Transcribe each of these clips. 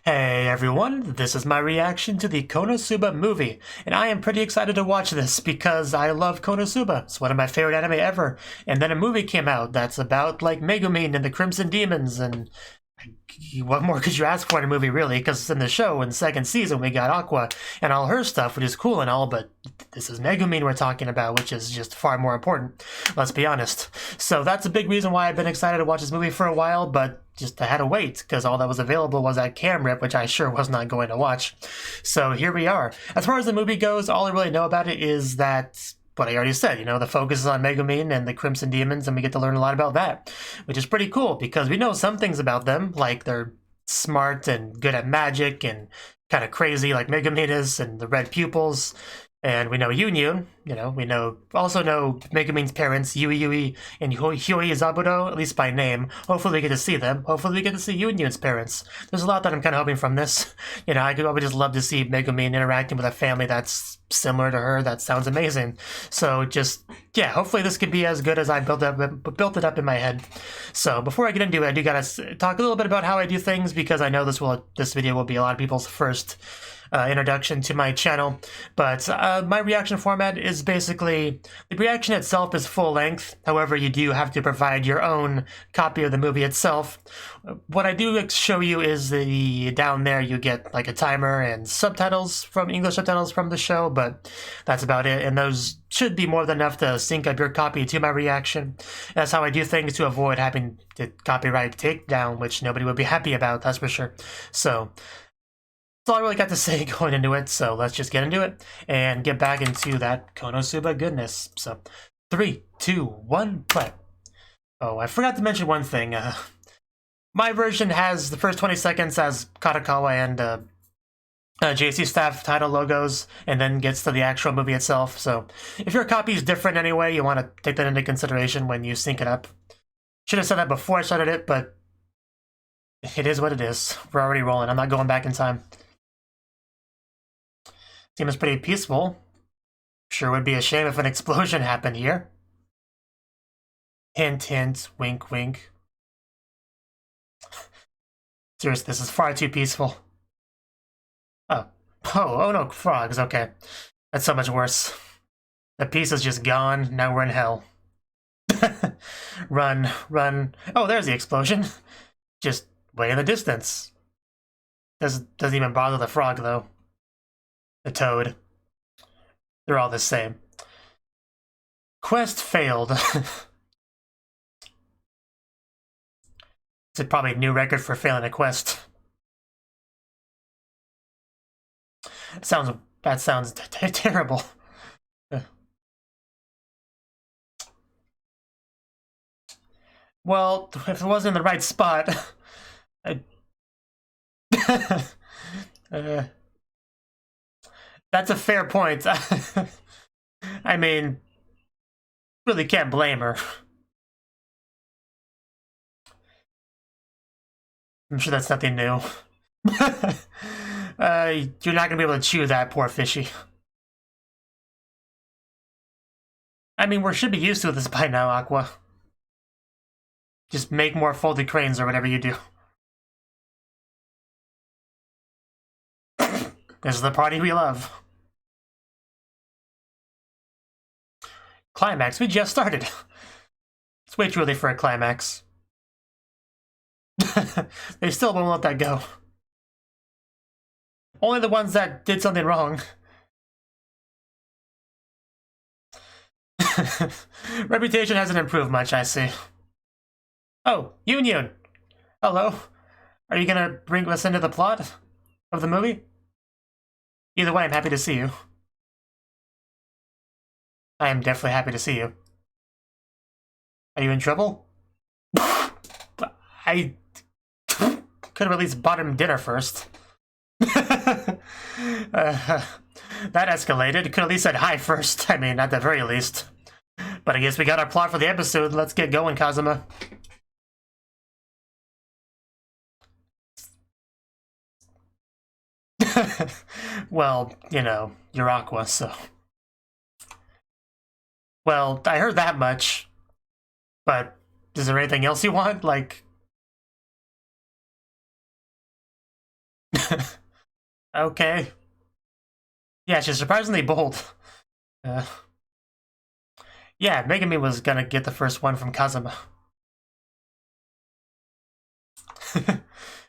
Hey everyone, this is my reaction to the KonoSuba movie, and I am pretty excited to watch this because I love Konosuba. It's one of my favorite anime ever. And then a movie came out that's about like Megumin and the Crimson Demons, and what more could you ask for in a movie, really? Because in the show, in the second season, we got Aqua and all her stuff, which is cool and all, but this is Megumin we're talking about, which is just far more important, let's be honest. So that's a big reason why I've been excited to watch this movie for a while, but just I had to wait, because all that was available was that cam rip, which I sure was not going to watch. So here we are. As far as the movie goes, all I really know about it is that what I already said, the focus is on Megumin and the Crimson Demons, and we get to learn a lot about that, which is pretty cool, because we know some things about them, like they're smart and good at magic and kind of crazy like Megumin is, and the red pupils. And we know Yunyun, we also know Megumin's parents, Yui and Hyoi Zaburo, at least by name. Hopefully we get to see them. Hopefully we get to see Yunyun's parents. There's a lot that I'm kind of hoping from this. I would just love to see Megumin interacting with a family that's similar to her. That sounds amazing. So hopefully this could be as good as I built it up in my head. So before I get into it, I do gotta talk a little bit about how I do things, because I know this video will be a lot of people's first introduction to my channel. But my reaction format is basically, the reaction itself is full length, however you do have to provide your own copy of the movie itself. What I do show you is down there you get like a timer and English subtitles from the show, but that's about it, and those should be more than enough to sync up your copy to my reaction. That's how I do things to avoid having the copyright takedown, which nobody would be happy about, that's for sure. So that's all I really got to say going into it, so let's just get into it and get back into that Konosuba goodness. So, 3, 2, 1, play. Oh, I forgot to mention one thing. My version has the first 20 seconds as Kadokawa and JC staff title logos, and then gets to the actual movie itself. So, if your copy is different anyway, you want to take that into consideration when you sync it up. Should have said that before I started it, but it is what it is. We're already rolling. I'm not going back in time. Seems pretty peaceful. Sure would be a shame if an explosion happened here. Hint, hint, wink, wink. Seriously, this is far too peaceful. Oh no, frogs, okay. That's so much worse. The peace is just gone, now we're in hell. Run, run. Oh, there's the explosion. Just way in the distance. Doesn't even bother the frog, though. The toad. They're all the same. Quest failed. It's probably a new record for failing a quest. That sounds terrible. Well, if it wasn't in the right spot, that's a fair point. I mean, really can't blame her. I'm sure that's nothing new. You're not gonna be able to chew that, poor fishy. I mean, we should be used to this by now, Aqua. Just make more folded cranes or whatever you do. This is the party we love. Climax, we just started. It's way too early for a climax. They still won't let that go. Only the ones that did something wrong. Reputation hasn't improved much, I see. Oh, Yunyun! Hello. Are you gonna bring us into the plot of the movie? Either way, I'm happy to see you. I am definitely happy to see you. Are you in trouble? I could have at least bought him dinner first. That escalated. Could have at least said hi first. I mean, at the very least. But I guess we got our plot for the episode. Let's get going, Kazuma. Well, you're Aqua, so... Well, I heard that much. But is there anything else you want? Like... Okay. Yeah, she's surprisingly bold. Uh, yeah, Megumi was gonna get the first one from Kazuma.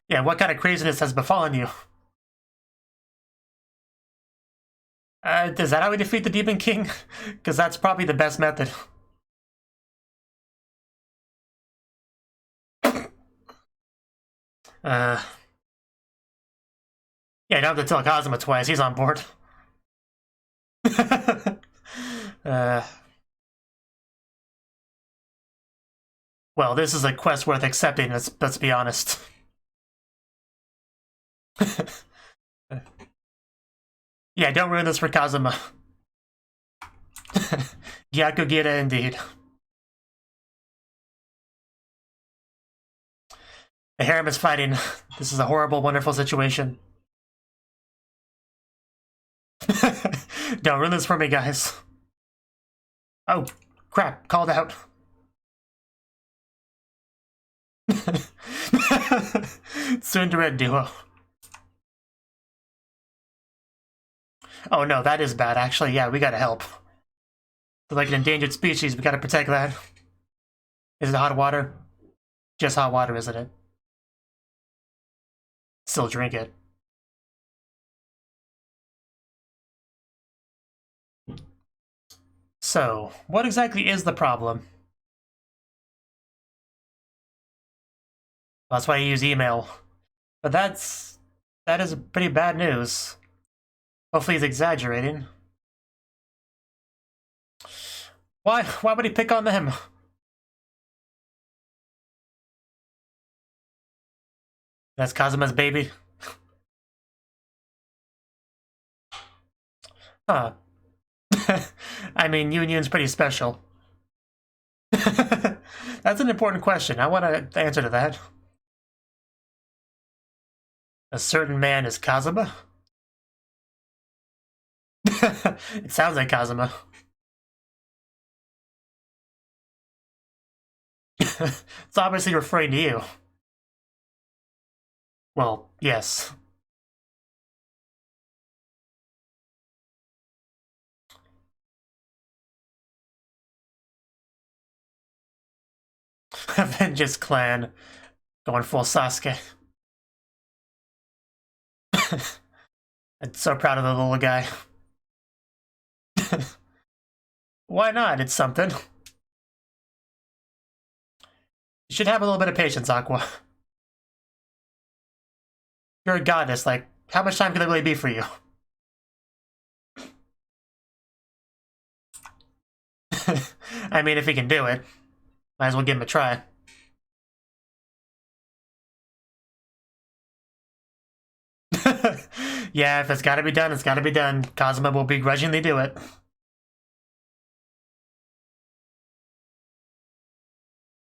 Yeah, what kind of craziness has befallen you? Is that how we defeat the Demon King? Because that's probably the best method. Yeah, you don't have to tell Kazuma twice, he's on board. Well, this is a quest worth accepting, let's be honest. Yeah, don't ruin this for Kazuma. Gyakugita indeed. The harem is fighting. This is a horrible, wonderful situation. Don't ruin this for me, guys. Oh, crap. Called out. Tsundere duo. Oh no, that is bad, actually. Yeah, we gotta help. They're like an endangered species, we gotta protect that. Is it hot water? Just hot water, isn't it? Still drink it. So, what exactly is the problem? Well, that's why you use email. But that is pretty bad news. Hopefully he's exaggerating. Why would he pick on them? That's Kazuma's baby. Huh. I mean, Yunyun's pretty special. That's an important question. I want to answer to that. A certain man is Kazuma? It sounds like Kazuma. It's obviously referring to you. Well, yes. Avengers clan going full Sasuke. I'm so proud of the little guy. Why not? It's something. You should have a little bit of patience, Aqua. You're a goddess, like, how much time can there really be for you? I mean, if he can do it, might as well give him a try. Yeah, if it's gotta be done, it's gotta be done. Kazuma will begrudgingly do it.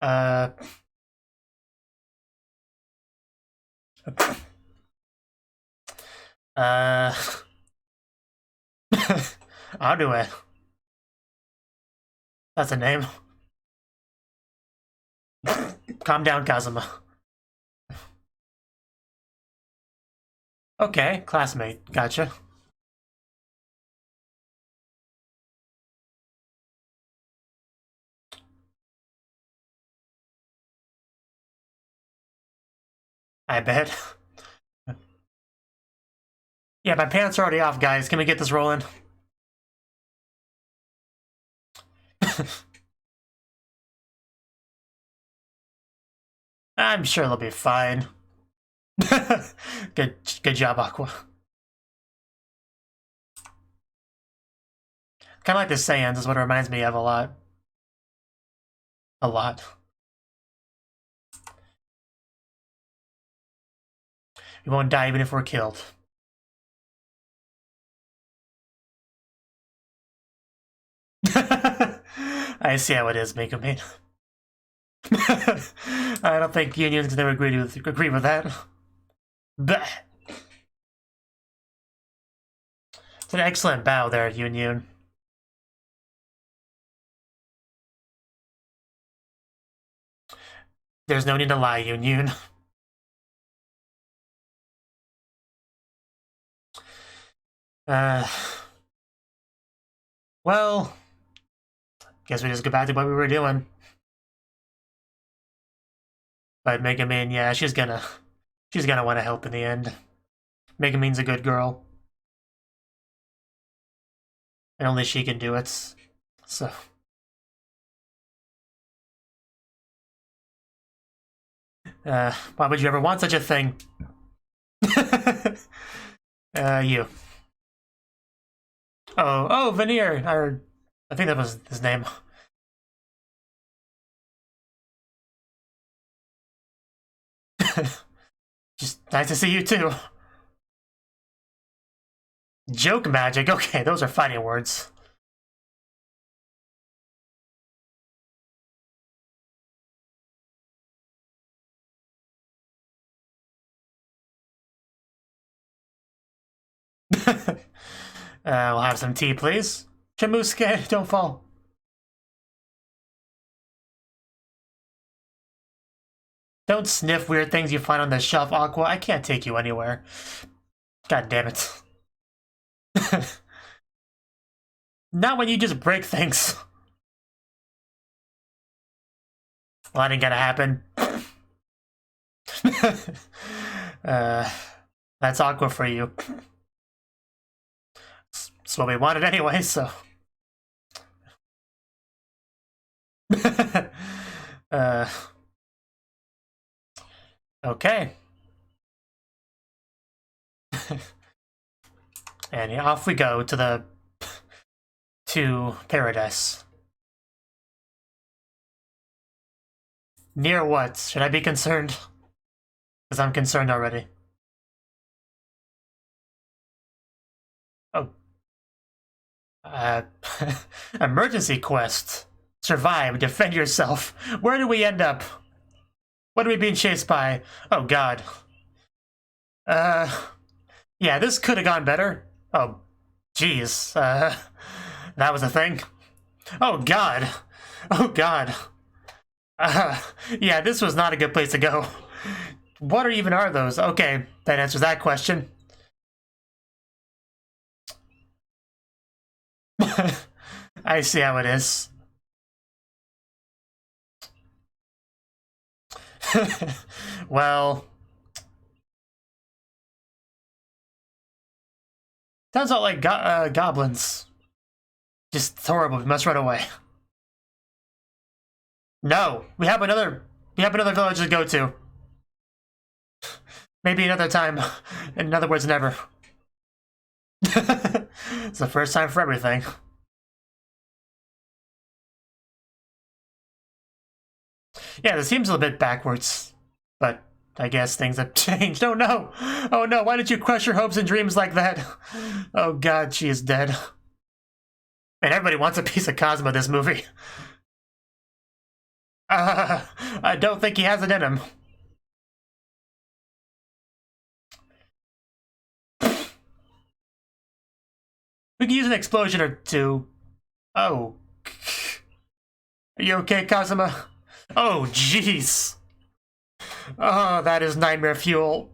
Uh... I'll do it. That's a name. Calm down, Kazuma. Okay, classmate. Gotcha. I bet. Yeah, my pants are already off, guys. Can we get this rolling? I'm sure they'll be fine. Good job, Aqua. Kind of like the Saiyans is what it reminds me of a lot. A lot. We won't die even if we're killed. I see how it is, Megumi. I don't think unions can agree with that. Bah. It's an excellent bow there, Union. There's no need to lie, Union. Uh, well, guess we just go back to what we were doing. But Megumin, yeah, she's gonna want to help in the end. Megumin's a good girl. And only she can do it. So. Why would you ever want such a thing? You. Oh, Veneer. Or, I think that was his name. Just nice to see you too. Joke magic. Okay, those are fighting words. We'll have some tea, please. Chamusuke, don't fall. Don't sniff weird things you find on the shelf, Aqua. I can't take you anywhere. God damn it. Not when you just break things. Well, that ain't gonna happen. That's Aqua for you. That's what we wanted anyway, so. Okay. And off we go to paradise. Near what? Should I be concerned? Because I'm concerned already. Oh. Emergency quest. Survive, defend yourself. Where did we end up? What are we being chased by? Oh god. Yeah, this could have gone better. Oh, jeez. That was a thing. Oh god. Oh god. Yeah, this was not a good place to go. What even are those? Okay, that answers that question. I see how it is. Well, sounds a lot like goblins. Just horrible. We must run away. No, we have another village to go to. Maybe another time. In other words, never. It's the first time for everything. Yeah, this seems a little bit backwards, but I guess things have changed. Oh no! Oh no, why did you crush your hopes and dreams like that? Oh god, she is dead. Man, everybody wants a piece of Cosmo this movie. I don't think he has it in him. We can use an explosion or two. Oh. Are you okay, Kazuma? Oh, jeez. Oh, that is nightmare fuel.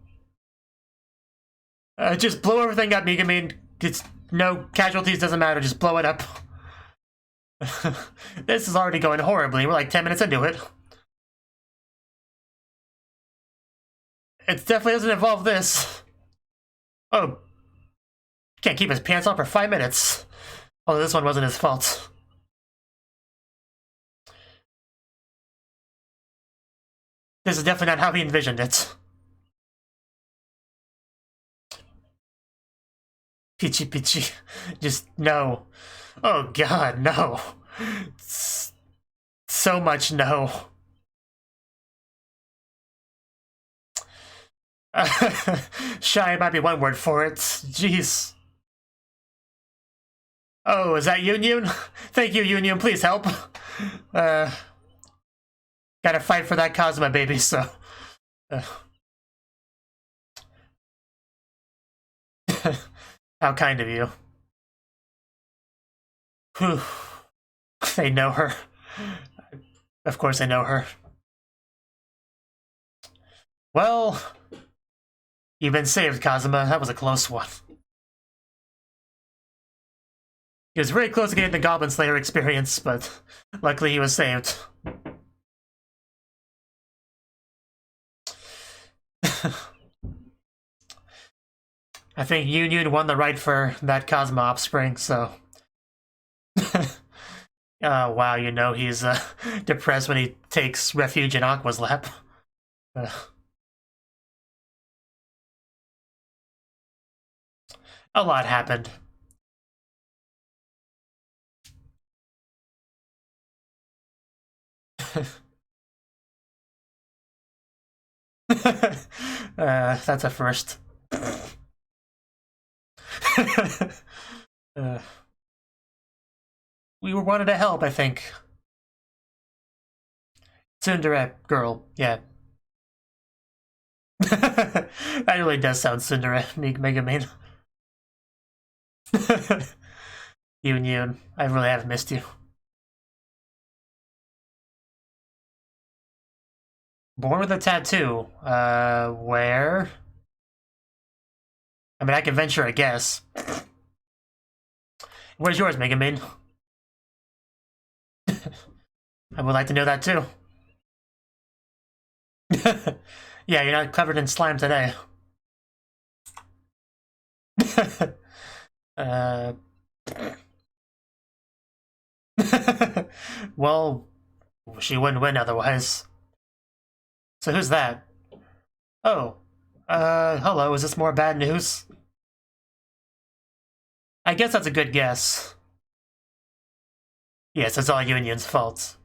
Just blow everything up, Megumin. It's no casualties, doesn't matter, just blow it up. This is already going horribly. We're like 10 minutes into it. It definitely doesn't involve this. Oh. Can't keep his pants on for 5 minutes. Although this one wasn't his fault. This is definitely not how he envisioned it. Peachy peachy. Just no. Oh god, no. So much no. Shy might be one word for it. Jeez. Oh, is that Union? Thank you, Union. Please help. Gotta fight for that Cosmo baby, so. How kind of you. Whew. They know her. Of course they know her. Well, you've been saved, Kazuma. That was a close one. He was very close to getting the Goblin Slayer experience, but luckily he was saved. I think Union won the right for that Cosmo offspring, so... Oh, wow, you know he's depressed when he takes refuge in Aqua's lap. A lot happened. That's a first. We were wanted to help, I think. Tsundere girl, yeah. That really does sound Tsundere, Megumin. Yoon, I really have missed you. Born with a tattoo. Where? I mean, I can venture a guess. Where's yours, Megumin? I would like to know that too. Yeah, you're not covered in slime today. Well, she wouldn't win otherwise. So who's that? Oh, hello, is this more bad news? I guess that's a good guess. Yes, it's all Union's fault.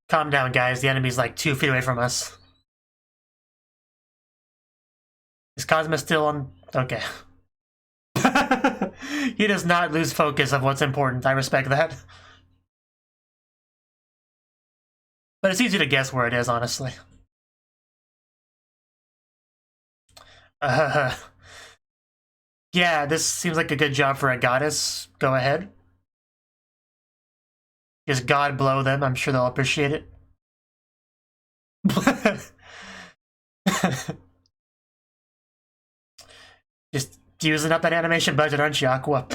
Calm down, guys. The enemy's like 2 feet away from us. Is Cosmo still on? Okay. He does not lose focus of what's important. I respect that. But it's easy to guess where it is, honestly. Yeah, this seems like a good job for a goddess. Go ahead. Just God blow them. I'm sure they'll appreciate it. Just using up that animation budget, aren't you, Aqua?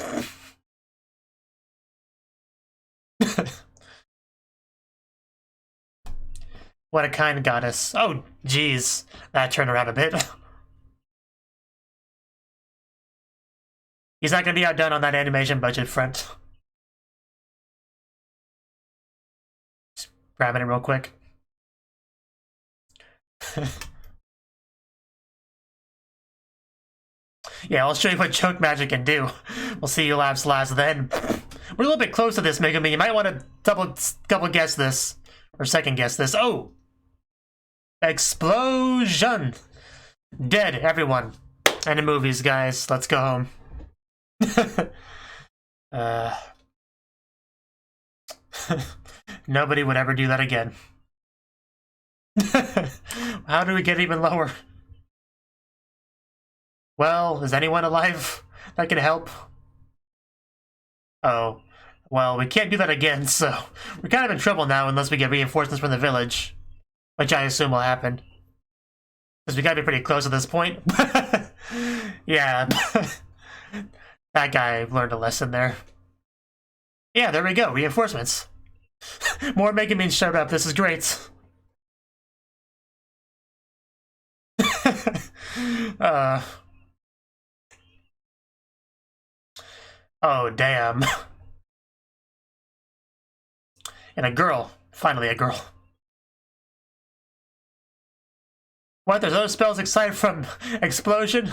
What a kind goddess. Oh, jeez. That turned around a bit. He's not gonna be outdone on that animation budget front. Just grabbing it real quick. Yeah, I'll show you what choke magic can do. We'll see you last then. We're a little bit close to this, Megumin. You might want to double guess this. Or second guess this. Oh! Explosion! Dead, everyone. And the movies, guys. Let's go home. Nobody would ever do that again. How do we get even lower? Well, is anyone alive that can help? Oh. Well, we can't do that again, so we're kind of in trouble now unless we get reinforcements from the village. Which I assume will happen. Because we gotta be pretty close at this point. Yeah. That guy learned a lesson there. Yeah, there we go. Reinforcements. More Megumins showed up. This is great. Oh, damn. And a girl. Finally a girl. What? There's other spells aside from explosion?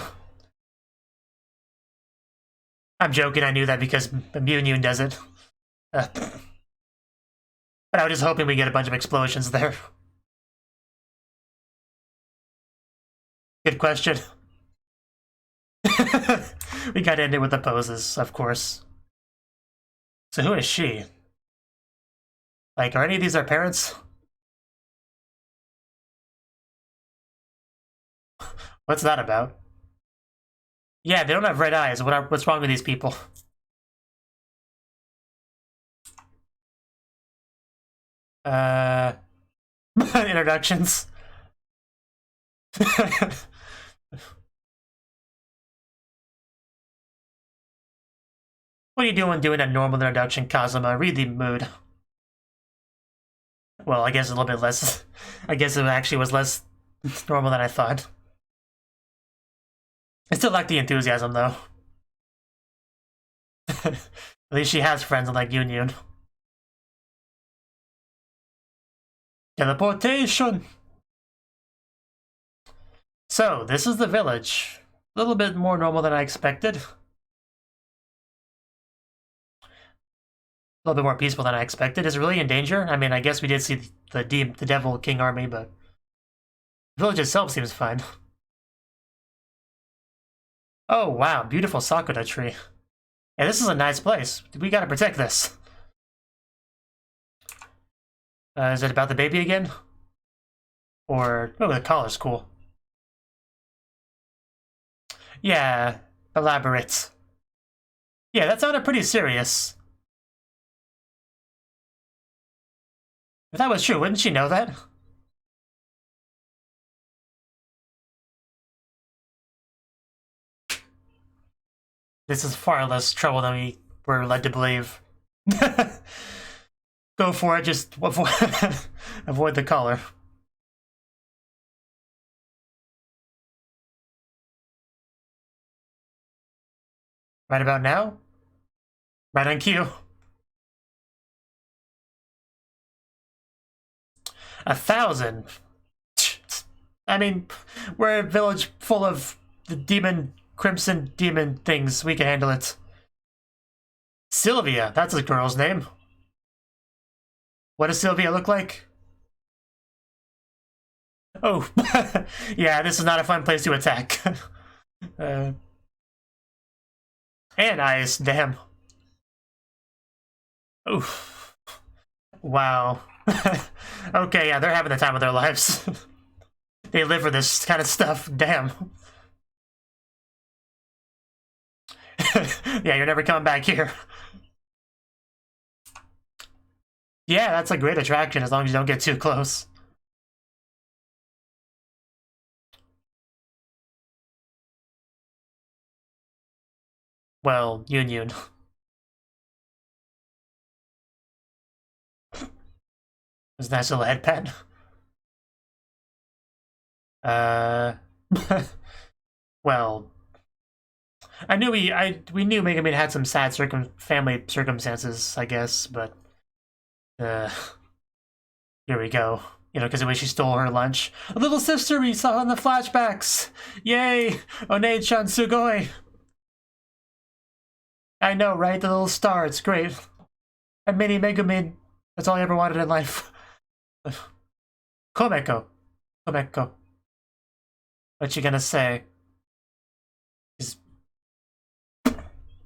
I'm joking, I knew that because Yun does it. But I was just hoping we get a bunch of explosions there. Good question. We gotta end it with the poses, of course. So who is she? Like, are any of these our parents? What's that about? Yeah, they don't have red eyes. What's wrong with these people? Introductions. What are you doing a normal introduction, Kazuma? Read the mood. Well, I guess a little bit less. I guess it actually was less normal than I thought. I still like the enthusiasm, though. At least she has friends like Union. Teleportation! So, this is the village. A little bit more normal than I expected. A little bit more peaceful than I expected. Is it really in danger? I mean, I guess we did see the Devil King army, but the village itself seems fine. Oh, wow, beautiful sakura tree. Yeah, this is a nice place. We gotta protect this. Is it about the baby again? Or, oh, the collar's cool. Yeah, elaborate. Yeah, that sounded pretty serious. If that was true, wouldn't she know that? This is far less trouble than we were led to believe. Go for it, just avoid, avoid the collar. Right about now? Right on cue. 1,000? I mean, we're a village full of the crimson demon things. We can handle it. Sylvia, that's a girl's name. What does Sylvia look like? Oh, yeah, this is not a fun place to attack. And eyes, damn. Oof. Wow. Okay, yeah, they're having the time of their lives. They live for this kind of stuff, damn. Yeah, you're never coming back here. Yeah, that's a great attraction as long as you don't get too close. Well, Union. This nice little headband. Well, I knew we knew Megumin had some sad family circumstances, I guess, but here we go. You know, because the way she stole her lunch. A little sister we saw in the flashbacks! Yay! Onei-chan sugoi! I know, right? The little star, it's great. And mini Megumin. That's all I ever wanted in life. Komeko. Komeko. What you gonna say?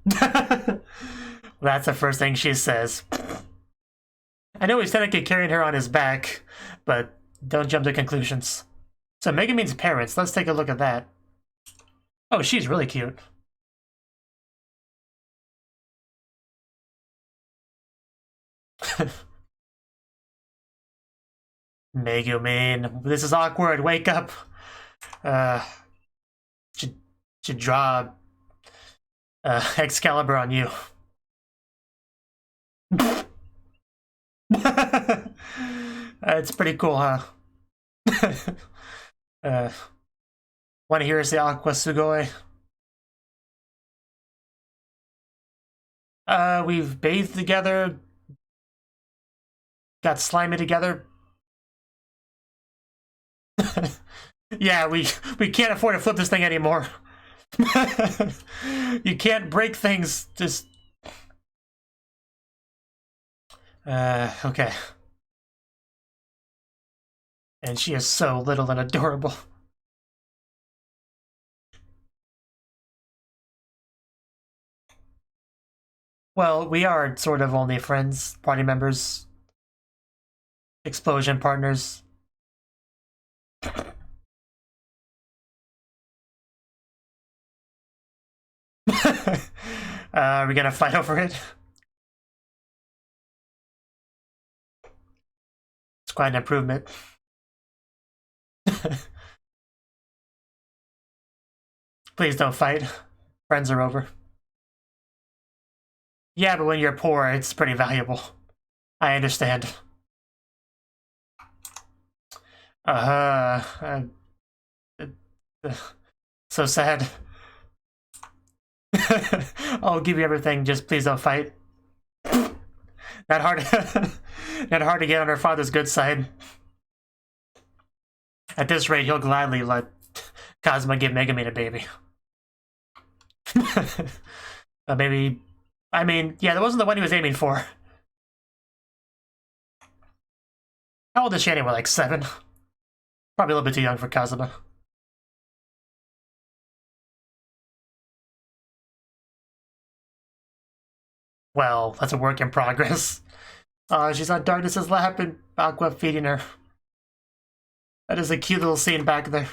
That's the first thing she says. I know he's technically carrying her on his back, but don't jump to conclusions. So Megumin's parents, let's take a look at that. Oh, she's really cute. Megumin, this is awkward, wake up. Should draw Excalibur on you. It's pretty cool, huh? Want to hear us say Aqua Sugoi? We've bathed together, got slimy together. Yeah, we can't afford to flip this thing anymore. You can't break things, just... okay. And she is so little and adorable. Well, we are sort of only friends, party members, explosion partners. Are we gonna fight over it? It's quite an improvement. Please don't fight. Friends are over. Yeah, but when you're poor, it's pretty valuable. I understand. Uh, so sad. I'll give you everything, just please don't fight. Not hard, not hard to get on her father's good side. At this rate, he'll gladly let Kazuma give Megumin a baby. Maybe, I mean, yeah, that wasn't the one he was aiming for. How old is she anyway? Like 7? Probably a little bit too young for Kazuma. Well, that's a work in progress. She's on Darkness's lap and Aqua feeding her. That is a cute little scene back there.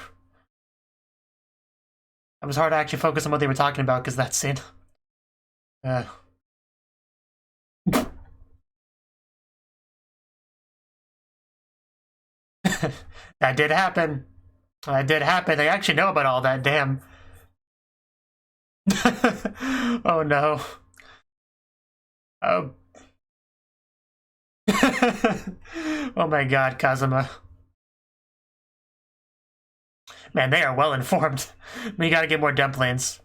It was hard to actually focus on what they were talking about because that scene. That did happen. That did happen. They actually know about all that, damn. Oh no. Oh. Oh my god, Kazuma. Man, they are well informed. We gotta get more dumplings.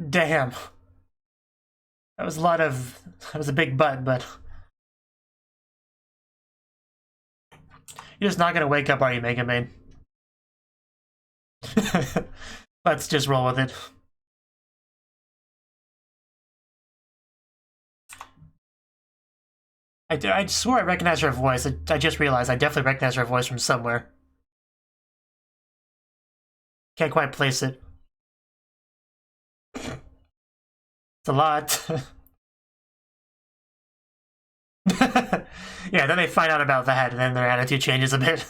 Damn. That was a lot of... That was a big butt, but... You're just not gonna wake up, are you, Megumin? Let's just roll with it. I swore I recognized her voice. I just realized I definitely recognize her voice from somewhere. Can't quite place it. It's a lot. Yeah, then they find out about that, and then their attitude changes a bit.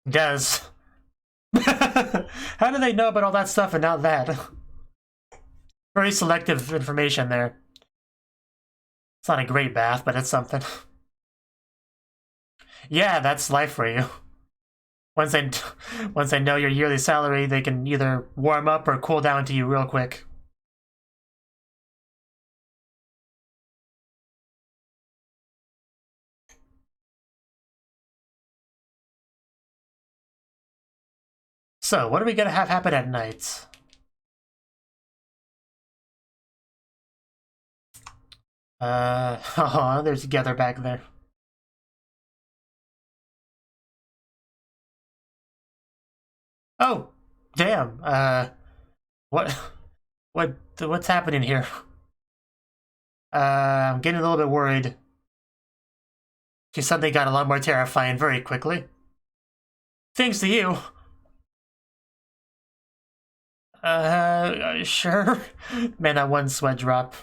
It does. How do they know about all that stuff and not that? Very selective information there. It's not a great bath, but it's something. Yeah, that's life for you. Once they know your yearly salary, they can either warm up or cool down to you real quick. So, what are we gonna have happen at night? Oh, they're together back there. Oh, damn. What's happening here? I'm getting a little bit worried. She suddenly got a lot more terrifying very quickly. Thanks to you. Sure. Man, that one sweat drop.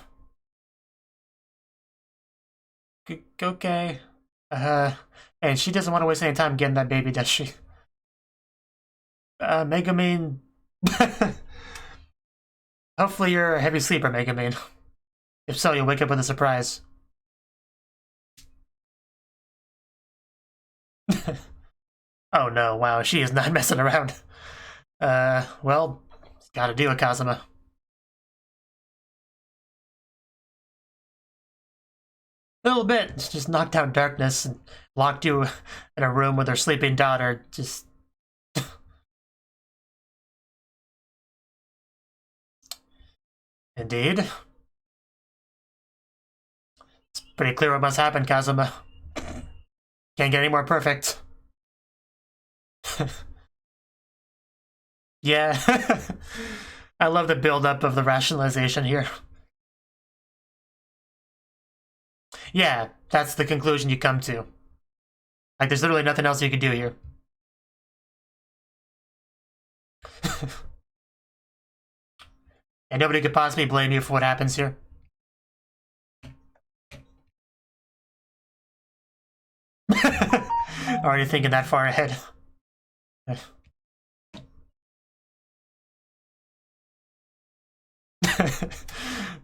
Okay. And she doesn't want to waste any time getting that baby, does she? Megumin. Hopefully you're a heavy sleeper, Megumin. If so, you'll wake up with a surprise. Oh no, wow, she is not messing around. Well, gotta do it, Kazuma. A little bit. Just knocked out darkness and locked you in a room with her sleeping daughter. Just... Indeed. It's pretty clear what must happen, Kazuma. Can't get any more perfect. Yeah. I love the build-up of the rationalization here. Yeah, that's the conclusion you come to. Like, there's literally nothing else you can do here. And nobody could possibly blame you for what happens here. Already thinking that far ahead.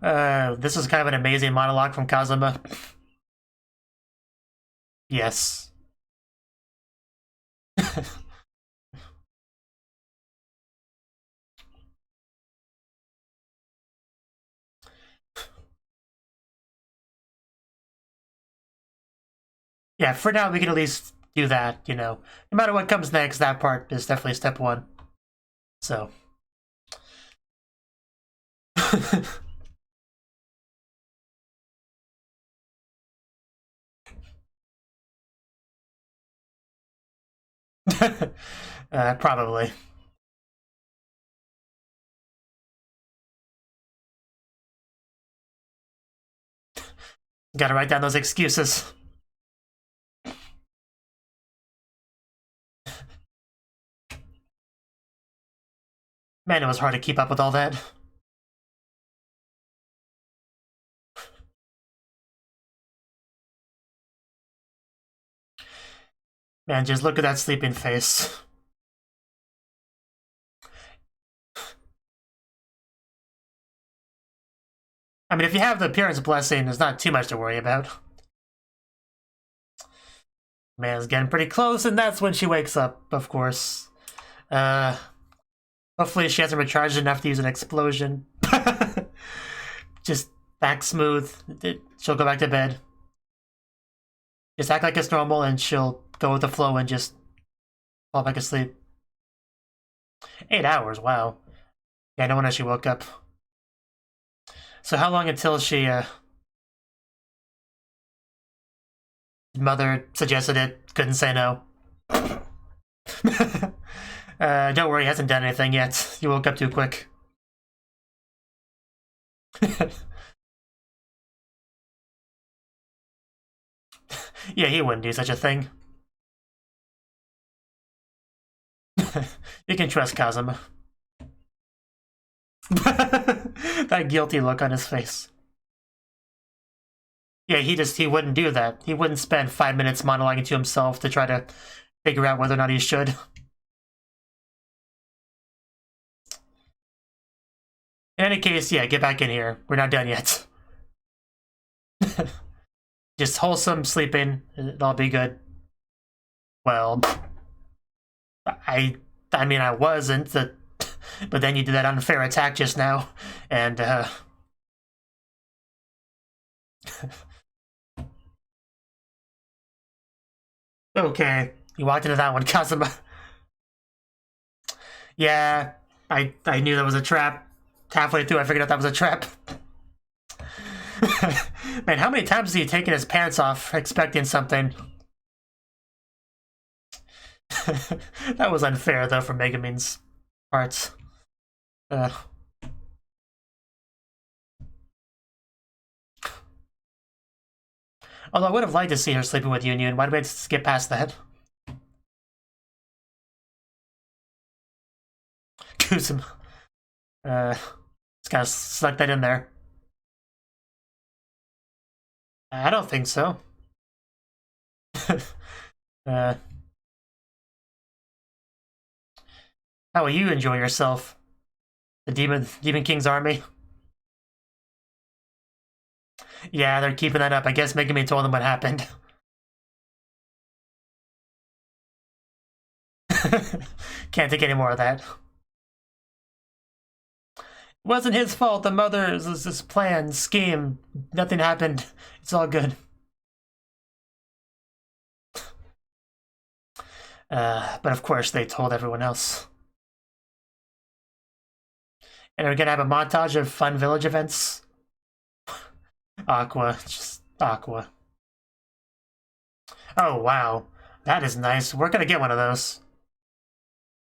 This is kind of an amazing monologue from Kazuma. Yes. Yeah, for now we can at least do that, you know. No matter what comes next, that part is definitely step one. So. Probably. Gotta write down those excuses. Man, it was hard to keep up with all that. Man, just look at that sleeping face. I mean, if you have the appearance blessing, there's not too much to worry about. Man's getting pretty close, and that's when she wakes up, of course. Hopefully she hasn't recharged enough to use an explosion. Just back smooth. She'll go back to bed. Just act like it's normal, and she'll go with the flow and just fall back asleep. 8 hours, wow. Yeah, no wonder she woke up. So how long until she, mother suggested it, couldn't say no. Don't worry, he hasn't done anything yet. You woke up too quick. Yeah, he wouldn't do such a thing. You can trust Kazuma. That guilty look on his face. Yeah, he wouldn't do that. He wouldn't spend 5 minutes monologuing to himself to try to figure out whether or not he should. In any case, yeah, get back in here. We're not done yet. Just wholesome sleeping. It'll be good. Well, I mean, I wasn't, but then you did that unfair attack just now, and, okay, you walked into that one, Kazuma. Yeah, I knew that was a trap. Halfway through, I figured out that was a trap. Man, how many times has he taken his pants off expecting something? That was unfair, though, for Megumin's parts. Although I would have liked to see her sleeping with Union. Why did we skip past that? Kusum. Just gotta select that in there. I don't think so. How will you enjoy yourself? The Demon King's army? Yeah, they're keeping that up. I guess Megumi told them what happened. Can't take any more of that. It wasn't his fault. The mother's plan, scheme. Nothing happened. It's all good. But of course, they told everyone else. And we're gonna have a montage of fun village events. Aqua, just Aqua. Oh, wow. That is nice. We're gonna get one of those.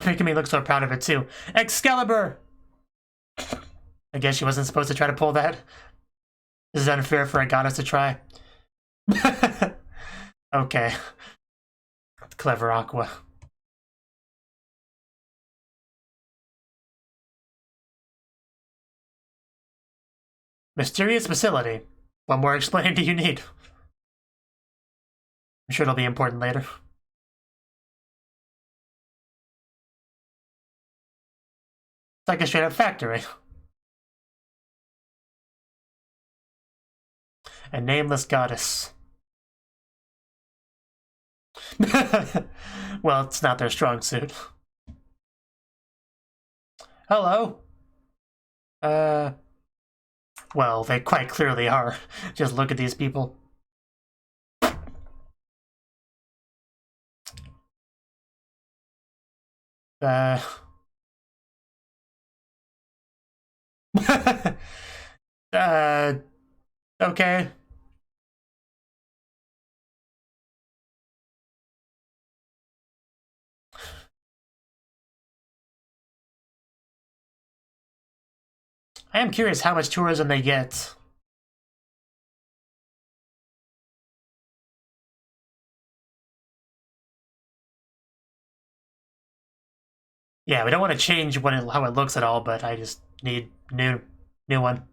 Making me look so proud of it, too. Excalibur! I guess she wasn't supposed to try to pull that. This is unfair for a goddess to try. Okay. Clever Aqua. Mysterious facility. What more explaining do you need? I'm sure it'll be important later. It's like a straight-up factory. A nameless goddess. Well, it's not their strong suit. Hello? Well, they quite clearly are. Just look at these people. Okay. I am curious how much tourism they get. Yeah, we don't want to change how it looks at all, but I just need new one.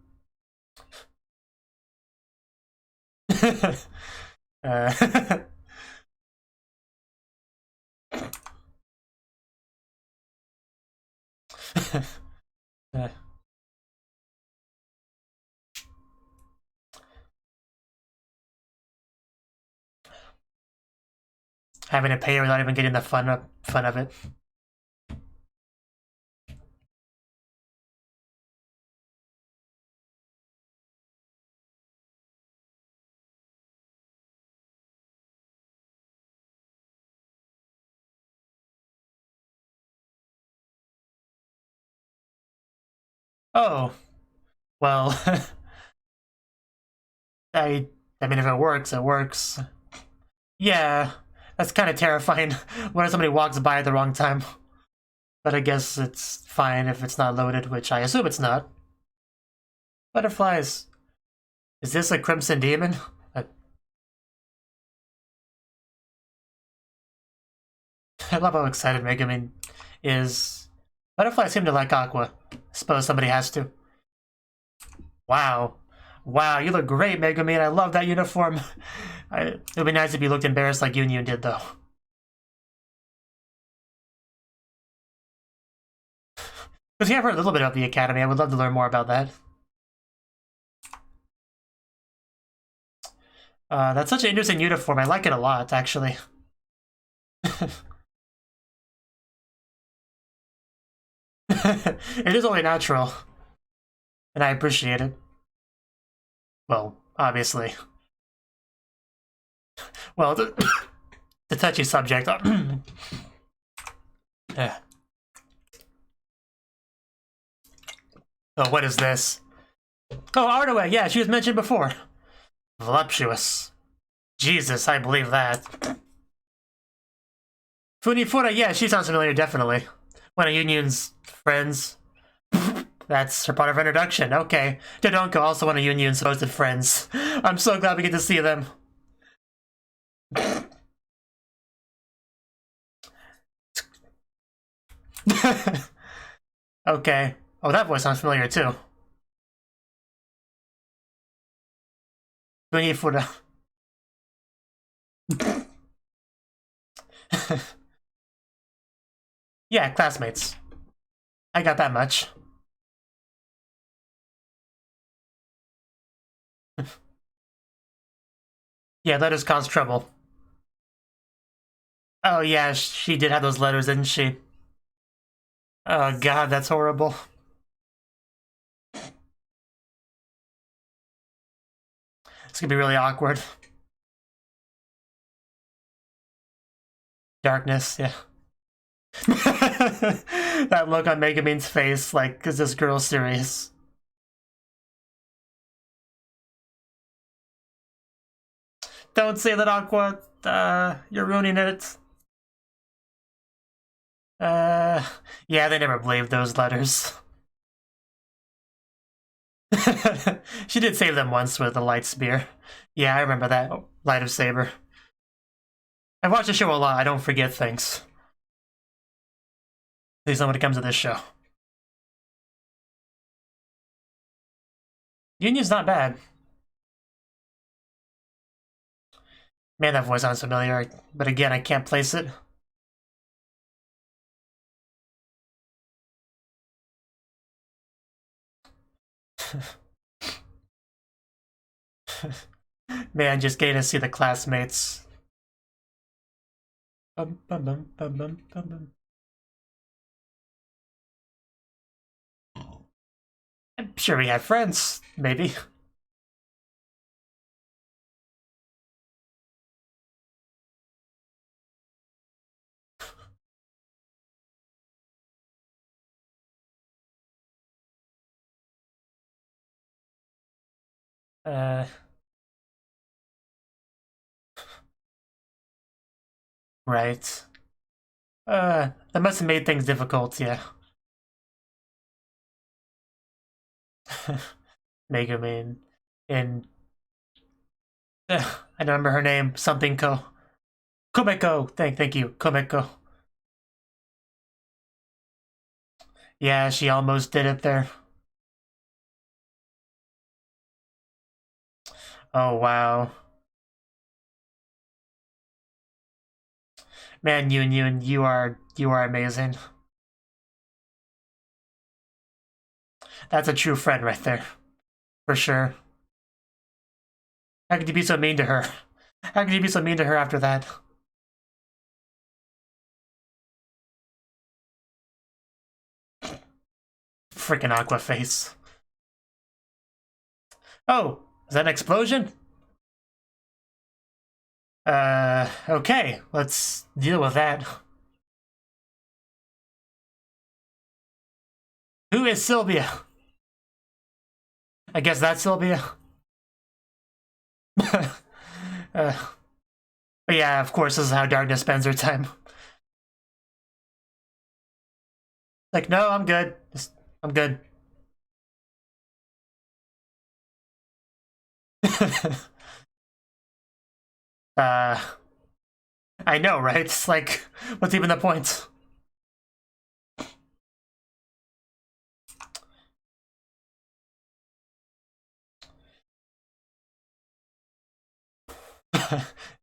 uh, having to pay without even getting the fun of it. Oh, well, I mean, if it works, it works. Yeah, that's kind of terrifying. What if somebody walks by at the wrong time? But I guess it's fine if it's not loaded, which I assume it's not. Butterflies. Is this a Crimson Demon? I love how excited Megumin is. Butterflies seem to like Aqua. Suppose somebody has to. Wow. Wow, you look great, Megumin. I love that uniform. It would be nice if you looked embarrassed like Yunyun did, though. Because yeah, I've heard a little bit about the Academy. I would love to learn more about that. That's such an interesting uniform. I like it a lot, actually. It is only natural. And I appreciate it. Well, obviously. Well, the touchy subject. Yeah. Oh, what is this? Oh, Artaway, yeah, she was mentioned before. Voluptuous. Jesus, I believe that. Funifura, yeah, she sounds familiar, definitely. One of Union's friends. That's her part of her introduction. Okay. Dodonko, also one of Union's supposed friends. I'm so glad we get to see them. Okay. Oh, that voice sounds familiar too. Funifura. Yeah, classmates. I got that much. Yeah, letters cause trouble. Oh yeah, she did have those letters, didn't she? Oh god, that's horrible. It's gonna be really awkward. Darkness, yeah. That look on Megumin's face, like, is this girl serious? Don't say that, Aqua. You're ruining it. Yeah, they never believed those letters. She did save them once with a light spear. Yeah, I remember that. Light of Saber. I've watched the show a lot. I don't forget things. At least not when it comes to this show. Union's not bad. Man, that voice sounds familiar, but again, I can't place it. Man, just getting to see the classmates. I'm sure we had friends, maybe. Right. That must have made things difficult, yeah. Megumin. And I don't remember her name. Something Ko. Kumeko! Thank you, Kumeko. Yeah, she almost did it there. Oh wow. Man, Yun, you are amazing. That's a true friend right there. For sure. How could you be so mean to her? How could you be so mean to her after that? Freaking aqua face. Oh, is that an explosion? Okay, let's deal with that. Who is Sylvia? I guess that's Sylvia. But yeah, of course, this is how Darkness spends her time. Like, no, I'm good. I'm good. I know, right? It's like, what's even the point?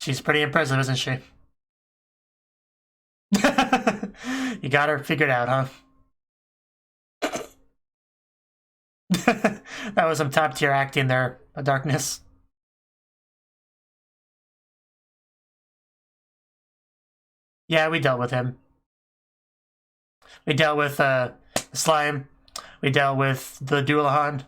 She's pretty impressive, isn't she? You got her figured out, huh? That was some top tier acting there, Darkness. Yeah, we dealt with him. We dealt with Slime. We dealt with the Dualahan.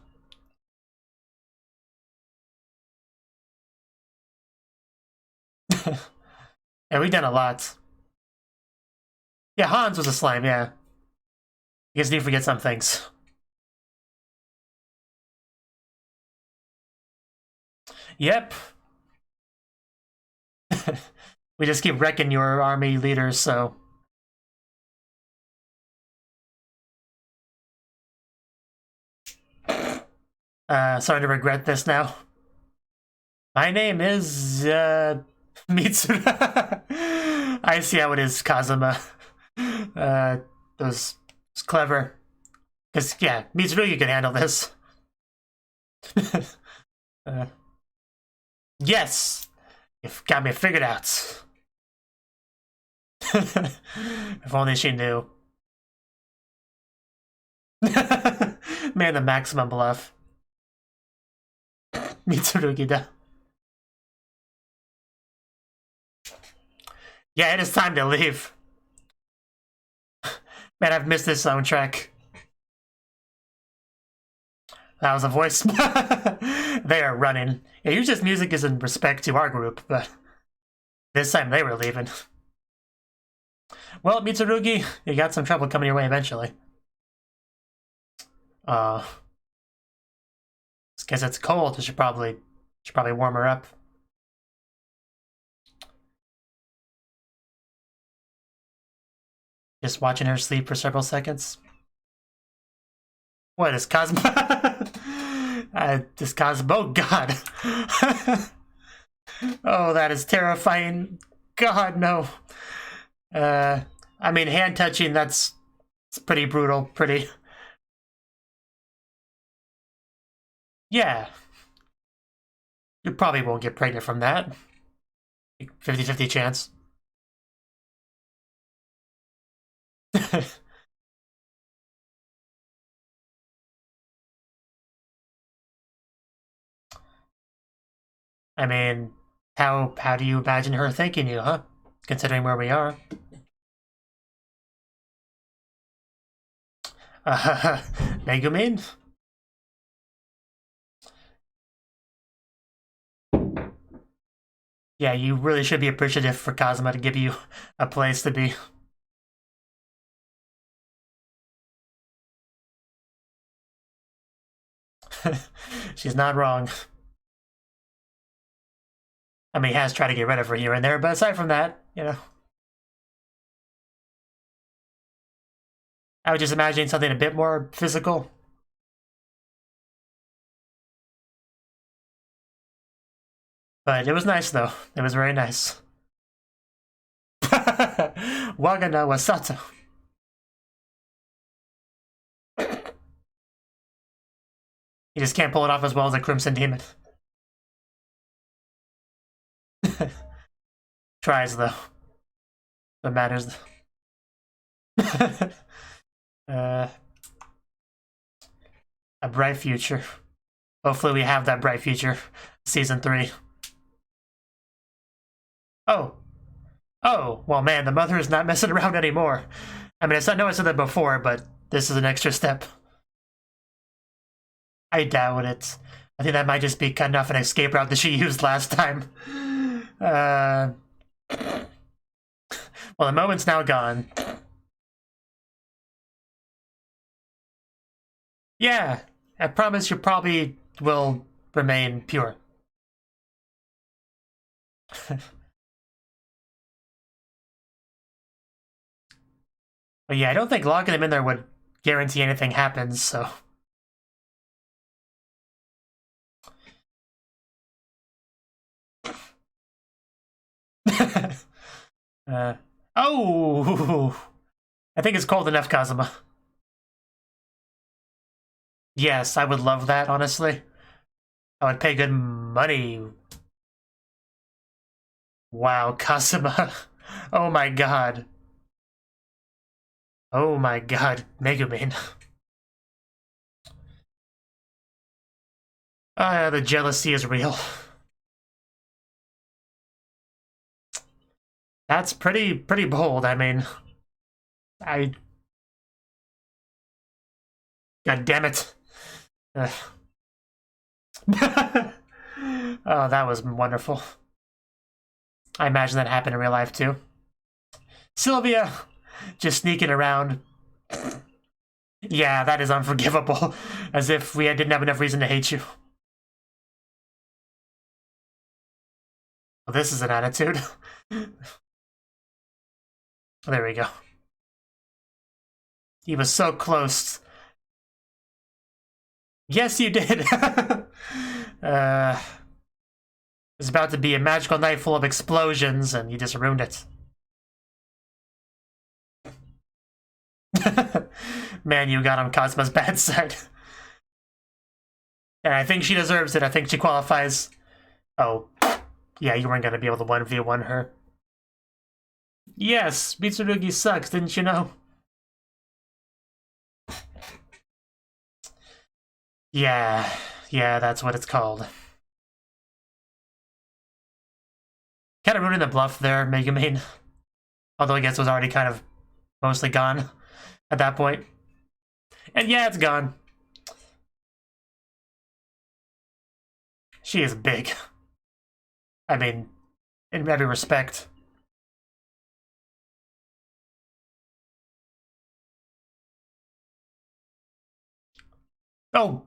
Yeah, we've done a lot. Yeah, Hans was a slime, yeah. You guys need to forget some things. Yep. We just keep wrecking your army leaders, so... Starting to regret this now. My name is, Mitsura. I see how it is, Kazuma. That was clever. Because, yeah, Mitsuru, you can handle this. Yes! You've got me figured out. If only she knew. Man, the maximum bluff. Mitsurugi-da. Yeah, it is time to leave. Man, I've missed this soundtrack. That was a voice. They are running. Yeah, usually this music is in respect to our group, but this time they were leaving. Well, Mitsurugi, you got some trouble coming your way eventually. Because it's cold, you should probably warm her up. Just watching her sleep for several seconds. What is Cosmo? This Cosmo, oh god. Oh, that is terrifying. God, no. I mean, hand touching, it's pretty brutal, pretty... Yeah. You probably won't get pregnant from that. 50-50 chance. I mean, how do you imagine her thanking you, huh? Considering where we are. Megumin? Yeah, you really should be appreciative for Kazuma to give you a place to be. She's not wrong. I mean, he has tried to get rid of her here and there, but aside from that, you know. I was just imagining something a bit more physical. But it was nice, though. It was very nice. Wagana was Sato. He just can't pull it off as well as a Crimson Demon. Tries, though. What matters. A bright future. Hopefully we have that bright future. Season 3. Oh. Oh, well, man, the mother is not messing around anymore. I mean, I know I said that before, but this is an extra step. I doubt it. I think that might just be cutting off an escape route that she used last time. Well, the moment's now gone. Yeah, I promise you probably will remain pure. But yeah, I don't think locking them in there would guarantee anything happens, so... Oh! I think it's cold enough, Kazuma. Yes, I would love that, honestly. I would pay good money. Wow, Kazuma. Oh my god. Oh my god, Megumin. The jealousy is real. That's pretty bold, I mean... God damn it. Oh, that was wonderful. I imagine that happened in real life, too. Sylvia! Just sneaking around. Yeah, that is unforgivable. As if we didn't have enough reason to hate you. Well, this is an attitude. There we go. He was so close. Yes, you did! It's about to be a magical night full of explosions, and you just ruined it. Man, you got on Cosmo's bad side. And I think she deserves it. I think she qualifies. Oh, yeah, you weren't going to be able to 1v1 her. Yes, Mitsurugi sucks, didn't you know? Yeah, that's what it's called. Kind of ruining the bluff there, Megumin. Although I guess it was already kind of mostly gone at that point. And yeah, it's gone. She is big. I mean, in every respect. Oh!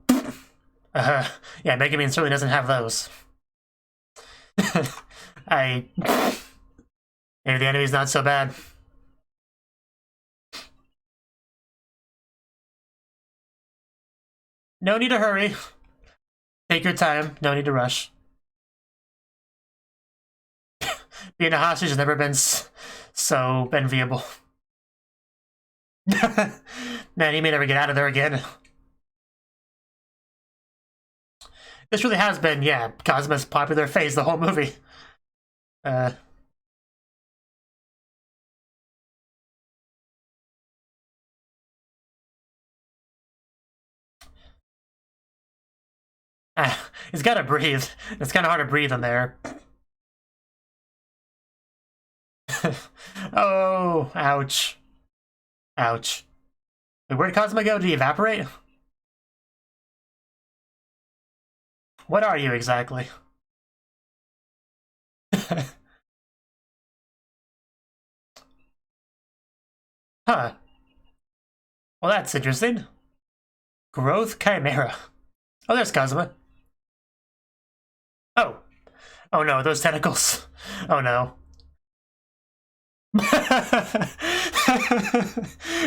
Yeah, Megumin certainly doesn't have those. Maybe the enemy's not so bad. No need to hurry. Take your time. No need to rush. Being a hostage has never been so enviable. Man, he may never get out of there again. This really has been, yeah, Cosmo's popular phase the whole movie. Ah, he's gotta breathe. It's kind of hard to breathe in there. Oh, ouch. Ouch. Wait, where'd Cosmo go? Did he evaporate? What are you exactly? Huh. Well, that's interesting. Growth Chimera. Oh, there's Cosmo. Oh. Oh no, those tentacles. Oh no.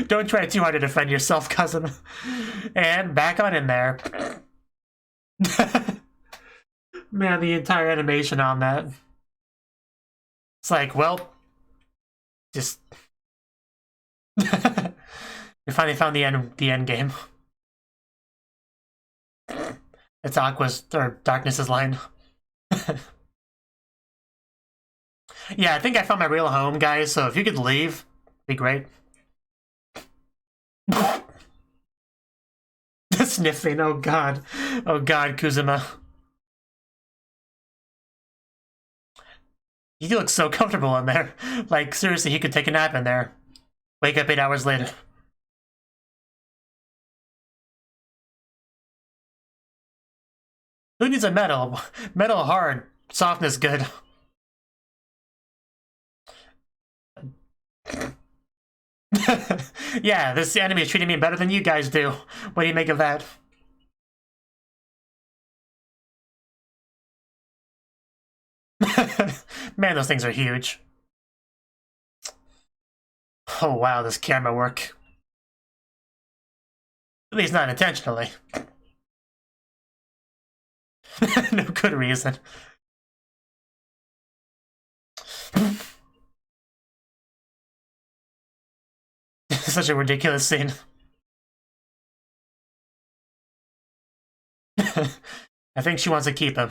Don't try too hard to defend yourself, cousin. And back on in there. Man, the entire animation on that. It's like, well, just we finally found the end game. It's Aqua's or Darkness's line. Yeah, I think I found my real home, guys, so if you could leave, it'd be great. Sniffing, oh god. Oh god, Kuzuma. He looks so comfortable in there. Like, seriously, he could take a nap in there. Wake up 8 hours later. Who needs a metal? Metal hard, softness good. Yeah, this enemy is treating me better than you guys do. What do you make of that? Man, those things are huge. Oh wow, this camera work. At least not intentionally. No good reason. Such a ridiculous scene. I think she wants to keep him.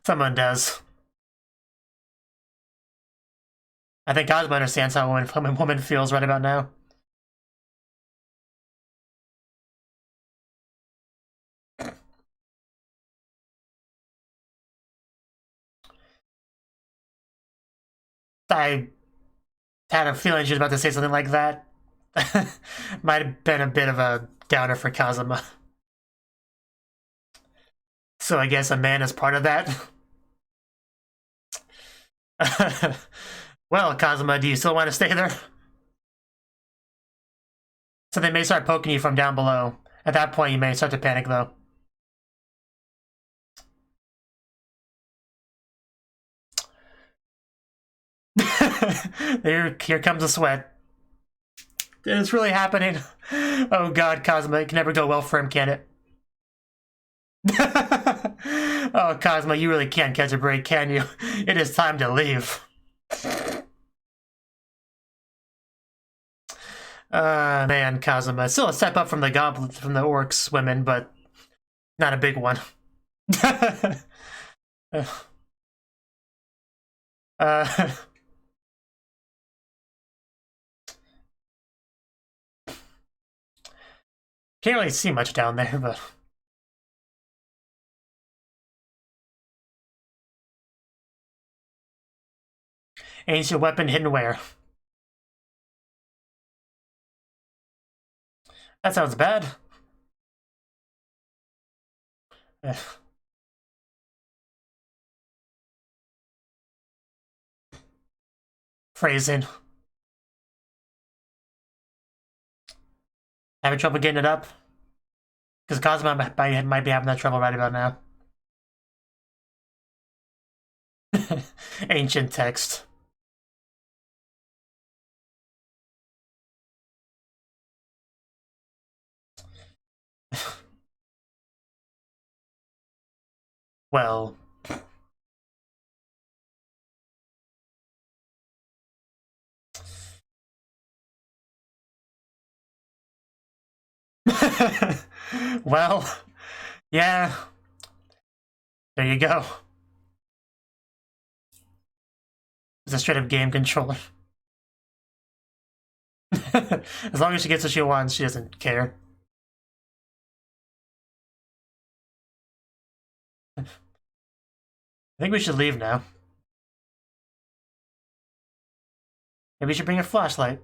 Someone does. I think Cosmo understands how a woman feels right about now. I had a feeling she was about to say something like that. Might have been a bit of a downer for Kazuma. So I guess a man is part of that. Well, Kazuma, do you still want to stay there? So they may start poking you from down below. At that point, you may start to panic, though. Here comes the sweat. It's really happening. Oh god, Cosmo, it can never go well for him, can it? Oh, Cosmo, you really can't catch a break, can you? It is time to leave. Man, Kazuma. Still a step up from the orcs women, but not a big one. Can't really see much down there, but... Ancient weapon hidden where? That sounds bad. Phrasing. Having trouble getting it up? Because Cosmo might be having that trouble right about now. Ancient text. Well... Well, yeah. There you go. It's a straight up game controller. As long as she gets what she wants, she doesn't care. I think we should leave now. Maybe we should bring a flashlight.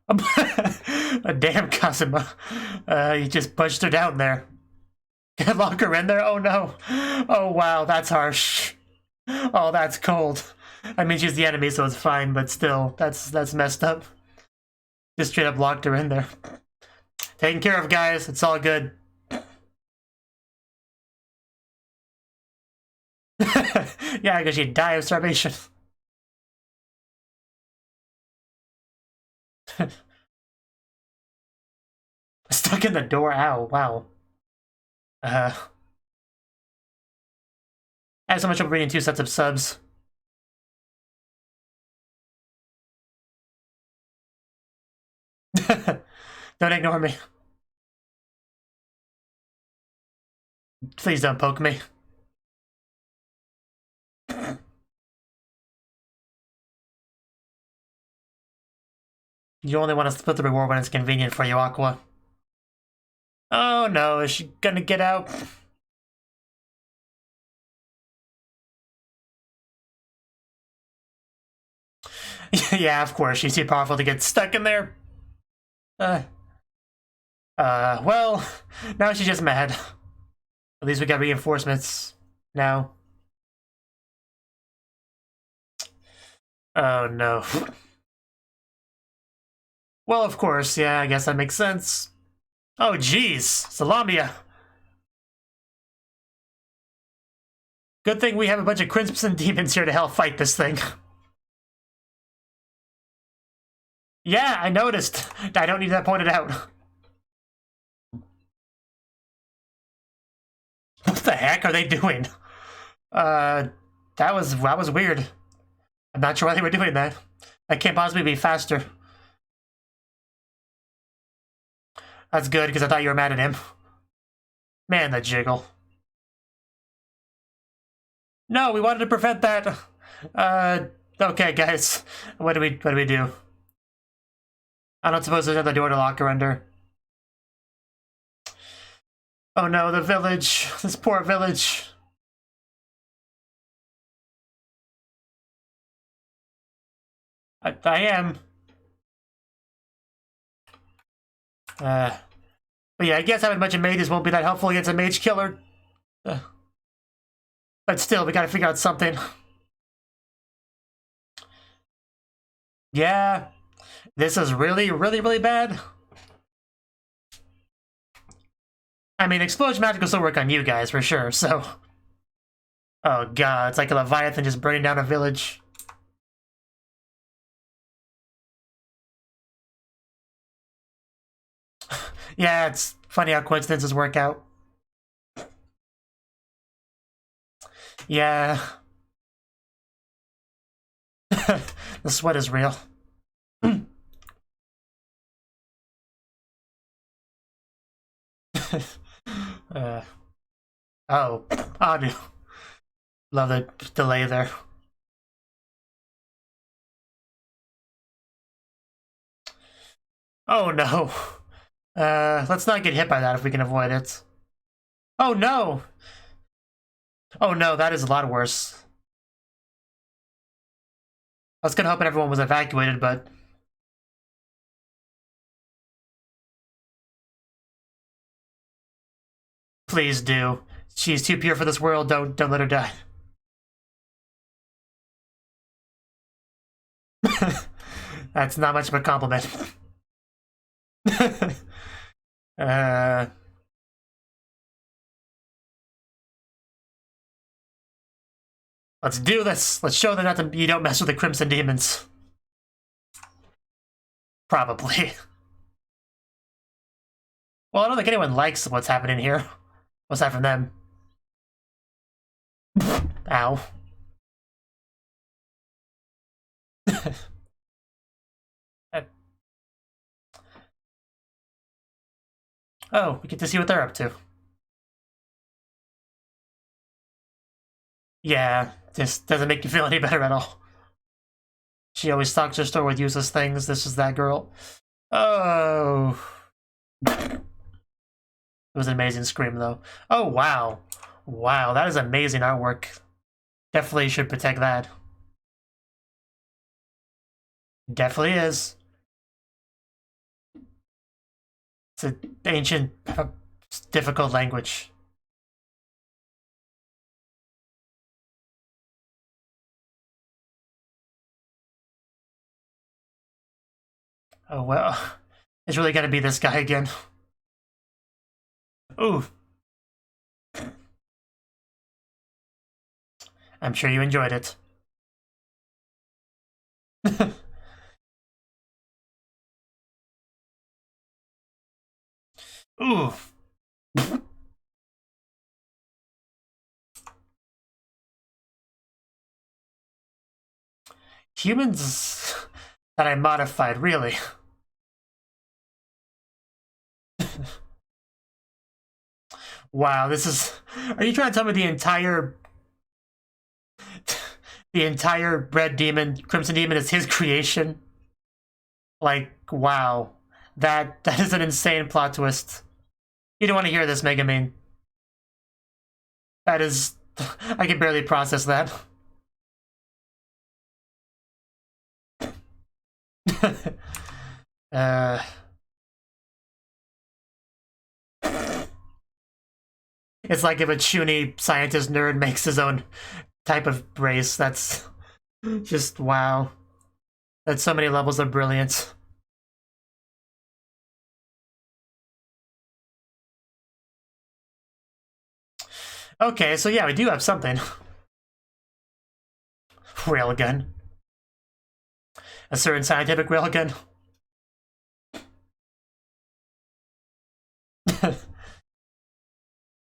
A damn Kazuma. You just pushed her down there. Can I lock her in there? Oh no. Oh wow, that's harsh. Oh, that's cold. I mean, she's the enemy, so it's fine, but still, that's messed up. Just straight up locked her in there. Taken care of, guys. It's all good. Yeah, because she'd die of starvation. Stuck in the door. Ow, wow. I have so much trouble reading 2 sets of subs. Don't ignore me. Please don't poke me. You only want to split the reward when it's convenient for you, Aqua. Oh no, is she gonna get out? Yeah, of course, she's too powerful to get stuck in there. Well, now she's just mad. At least we got reinforcements now. Oh no. Well, of course, yeah, I guess that makes sense. Oh jeez, Salamia. Good thing we have a bunch of Crimson Demons here to help fight this thing. Yeah, I noticed. I don't need that pointed out. What the heck are they doing? That was weird. I'm not sure why they were doing that. That can't possibly be faster. That's good, because I thought you were mad at him. Man, the jiggle. No, we wanted to prevent that. Okay, guys. What do we do? I don't suppose there's another door to lock her under. Oh no, the village. This poor village. I am. But yeah, I guess having a bunch of mages won't be that helpful against a mage killer. But still, we gotta figure out something. Yeah, this is really, really, really bad. I mean, Explosion Magic will still work on you guys, for sure, so... Oh god, it's like a Leviathan just burning down a village. Yeah, it's funny how coincidences work out. Yeah. The sweat is real. Oh, audio. Love the delay there. Oh no. Let's not get hit by that if we can avoid it. Oh no! Oh no, that is a lot worse. I was kinda hoping everyone was evacuated, but... Please do. She's too pure for this world, don't let her die. That's not much of a compliment. Let's do this. Let's show them that you don't mess with the Crimson Demons. Probably. Well, I don't think anyone likes what's happening here. What's that from them? Ow. Oh, we get to see what they're up to. Yeah, this doesn't make you feel any better at all. She always stocks her store with useless things. This is that girl. Oh. It was an amazing scream, though. Oh, wow. Wow, that is amazing artwork. Definitely should protect that. Definitely is. It's an ancient, difficult language. Oh, well. It's really gonna be this guy again. Ooh. I'm sure you enjoyed it. Ooh. Humans that I modified, really. Wow, this is... Are you trying to tell me the entire Red Demon, Crimson Demon is his creation? Like, wow. That is an insane plot twist. You don't want to hear this, Megumin. That is... I can barely process that. It's like if a Chuny scientist nerd makes his own type of race. That's just wow. That's so many levels of brilliance. Okay, so yeah, we do have something. Railgun. A certain scientific railgun.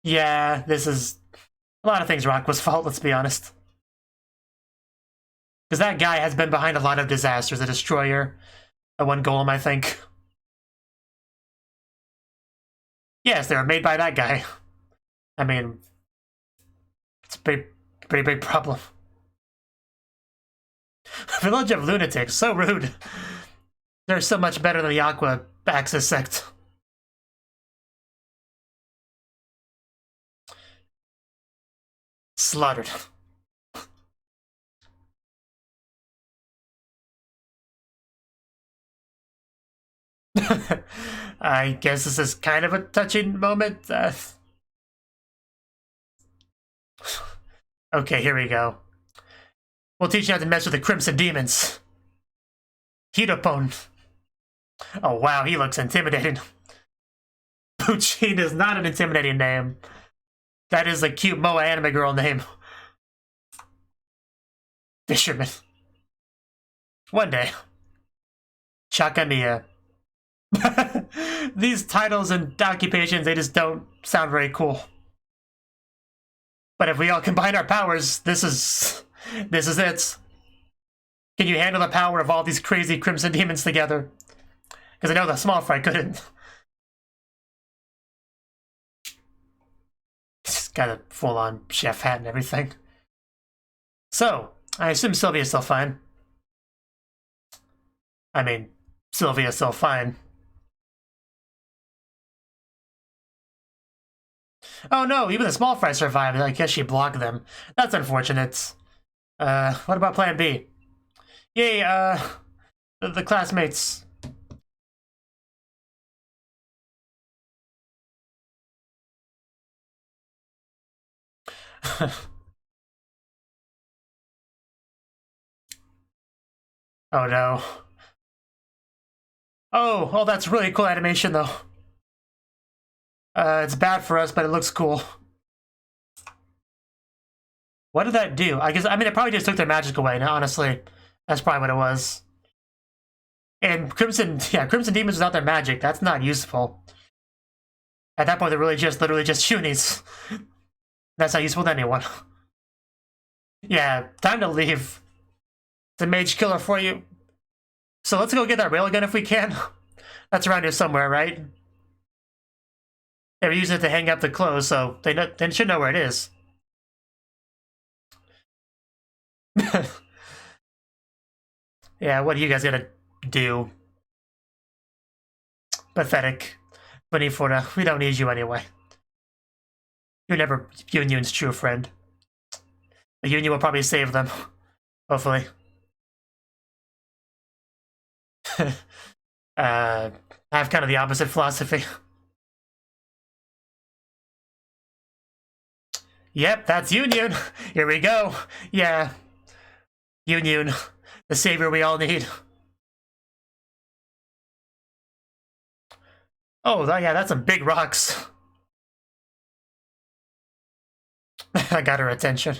Yeah, this is a lot of things Rockwell's fault, let's be honest. Because that guy has been behind a lot of disasters. A destroyer, a one golem, I think. Yes, they were made by that guy. I mean, it's a pretty big problem. Village of Lunatics, so rude. They're so much better than the Aqua Axis sect. Slaughtered. I guess this is kind of a touching moment. Okay, here we go. We'll teach you how to mess with the Crimson Demons. Hitopon. Oh wow, he looks intimidating. Puccine is not an intimidating name. That is a cute Moa anime girl name. Fisherman. One day. Chakamiya. These titles and occupations, they just don't sound very cool. But if we all combine our powers, this is it. Can you handle the power of all these crazy Crimson Demons together? Because I know the small fry couldn't. He's got a full-on chef hat and everything. So, I assume Sylvia's still fine. I mean, Sylvia's still fine. Oh no, even the small fry survived. I guess she blocked them. That's unfortunate. What about plan B? Yay, the classmates. Oh no. Oh, that's really cool animation though. It's bad for us, but it looks cool. What did that do? I mean, it probably just took their magic away, now, honestly. That's probably what it was. And Crimson Demons without their magic, that's not useful. At that point, they're literally just Shunies. That's not useful to anyone. Yeah, time to leave. It's a mage killer for you. So let's go get that railgun if we can. That's around here somewhere, right? They were using it to hang up the clothes, so they should know where it is. Yeah, what are you guys gonna do? Pathetic. Bonifora, we don't need you anyway. You're never Yunyun's true friend. But Yunyun will probably save them. Hopefully. I have kind of the opposite philosophy. Yep, that's Yunyun. Here we go. Yeah. Yunyun, the savior we all need. Oh, yeah, that's some big rocks. I got her attention.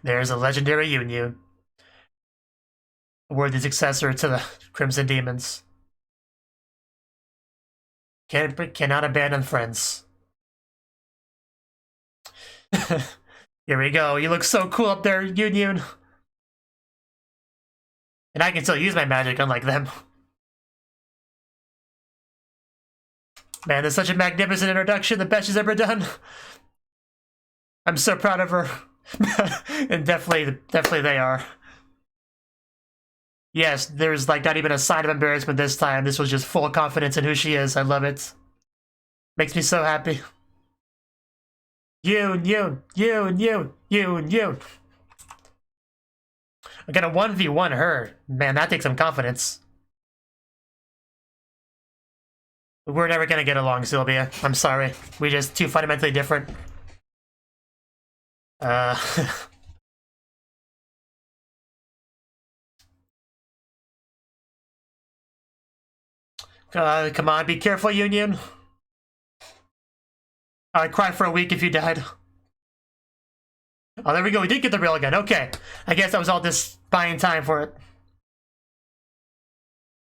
There's a legendary Yunyun. A worthy successor to the Crimson Demons. Cannot abandon friends. Here we go. You look so cool up there, Yunyun. And I can still use my magic, unlike them. Man, that's such a magnificent introduction, the best she's ever done. I'm so proud of her. And definitely they are. Yes, there's like not even a sign of embarrassment this time. This was just full confidence in who she is. I love it. Makes me so happy. Yun. I got a 1v1 her. Man, that takes some confidence. We're never gonna get along, Sylvia. I'm sorry. We're just too fundamentally different. Come on, be careful, Union. I'd cry for a week if you died. Oh, there we go. We did get the railgun. Okay. I guess that was all just buying time for it.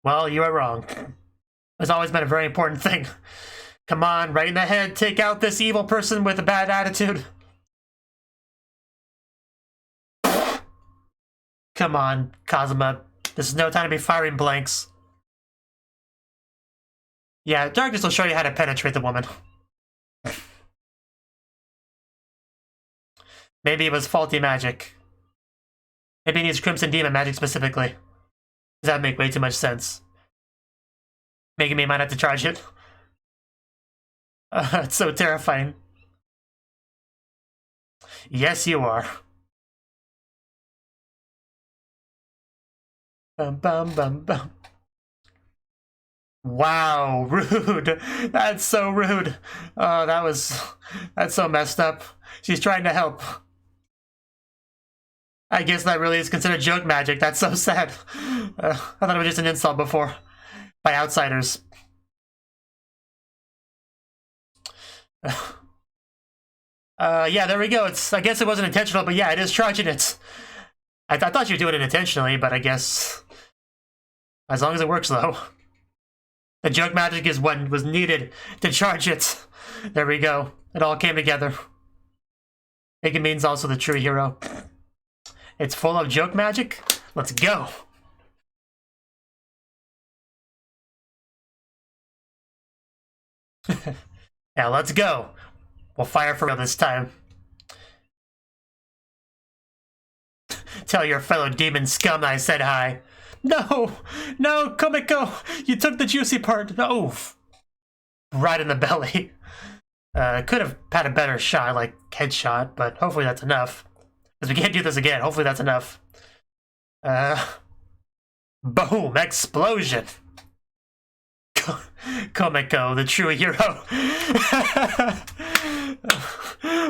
Well, you are wrong. It's always been a very important thing. Come on, right in the head. Take out this evil person with a bad attitude. Come on, Kazuma. This is no time to be firing blanks. Yeah, darkness will show you how to penetrate the woman. Maybe it was faulty magic. Maybe it needs Crimson Demon magic specifically. Does that make way too much sense? Making me might have to charge it. It's so terrifying. Yes, you are. Bum bum bum bum. Wow, rude. That's so rude. Oh, that's so messed up. She's trying to help. I guess that really is considered joke magic. That's so sad. I thought it was just an insult before. By outsiders. Yeah, there we go. I guess it wasn't intentional, but yeah, it is charging it. I thought you were doing it intentionally, but I guess... As long as it works, though. The joke magic is what was needed to charge it. There we go. It all came together. Megumin's also the true hero. It's full of joke magic. Let's go. Yeah, let's go. We'll fire for real this time. Tell your fellow demon scum I said hi. No! No, Komiko! You took the juicy part. No! Right in the belly. Could have had a better shot, like headshot, but hopefully that's enough. Because we can't do this again. Hopefully that's enough. Boom! Explosion! Komiko, the true hero.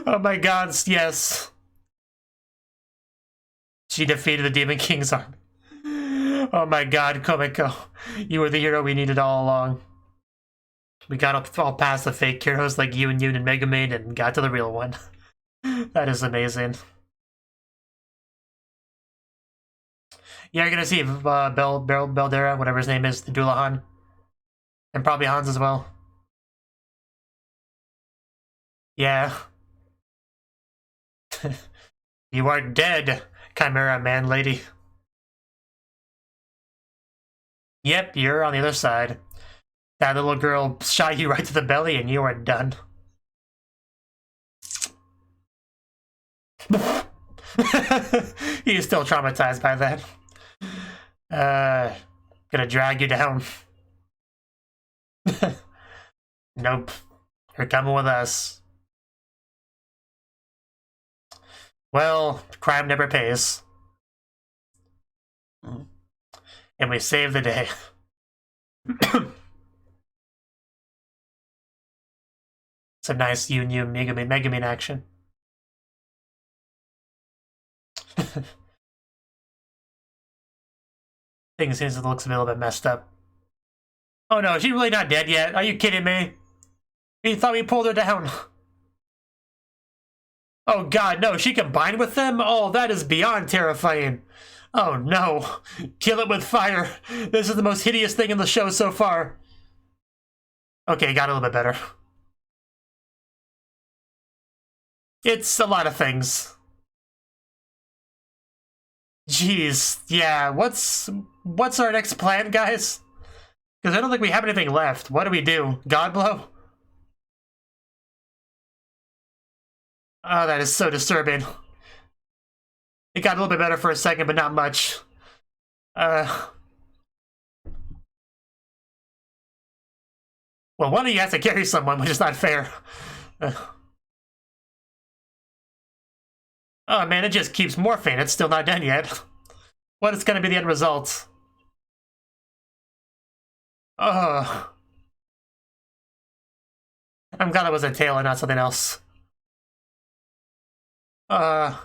Oh my god, yes. She defeated the Demon King's army. Oh my god, Komiko. You were the hero we needed all along. We got all past the fake heroes like you and Megumin and got to the real one. That is amazing. Yeah, you're gonna see Beldera, whatever his name is, the Dullahan. And probably Hans as well. Yeah. You are dead, Chimera Man Lady. Yep, you're on the other side. That little girl shot you right to the belly and you are done. He is still traumatized by that. Gonna drag you down. Nope. You're coming with us. Well, crime never pays. And we save the day. Some nice Yu Megumin action. Thing seems it looks a little bit messed up. Oh no, she's really not dead yet. Are you kidding me? We thought we pulled her down. Oh god, no, she combined with them? Oh, that is beyond terrifying. Oh no. Kill it with fire. This is the most hideous thing in the show so far. Okay, got a little bit better. It's a lot of things. Jeez, yeah, what's our next plan, guys? Because I don't think we have anything left. What do we do? God blow? Oh, that is so disturbing. It got a little bit better for a second, but not much. Well, one of you has to carry someone, which is not fair. Oh man, it just keeps morphing. It's still not done yet. What is going to be the end result? I'm glad it was a tail and not something else. I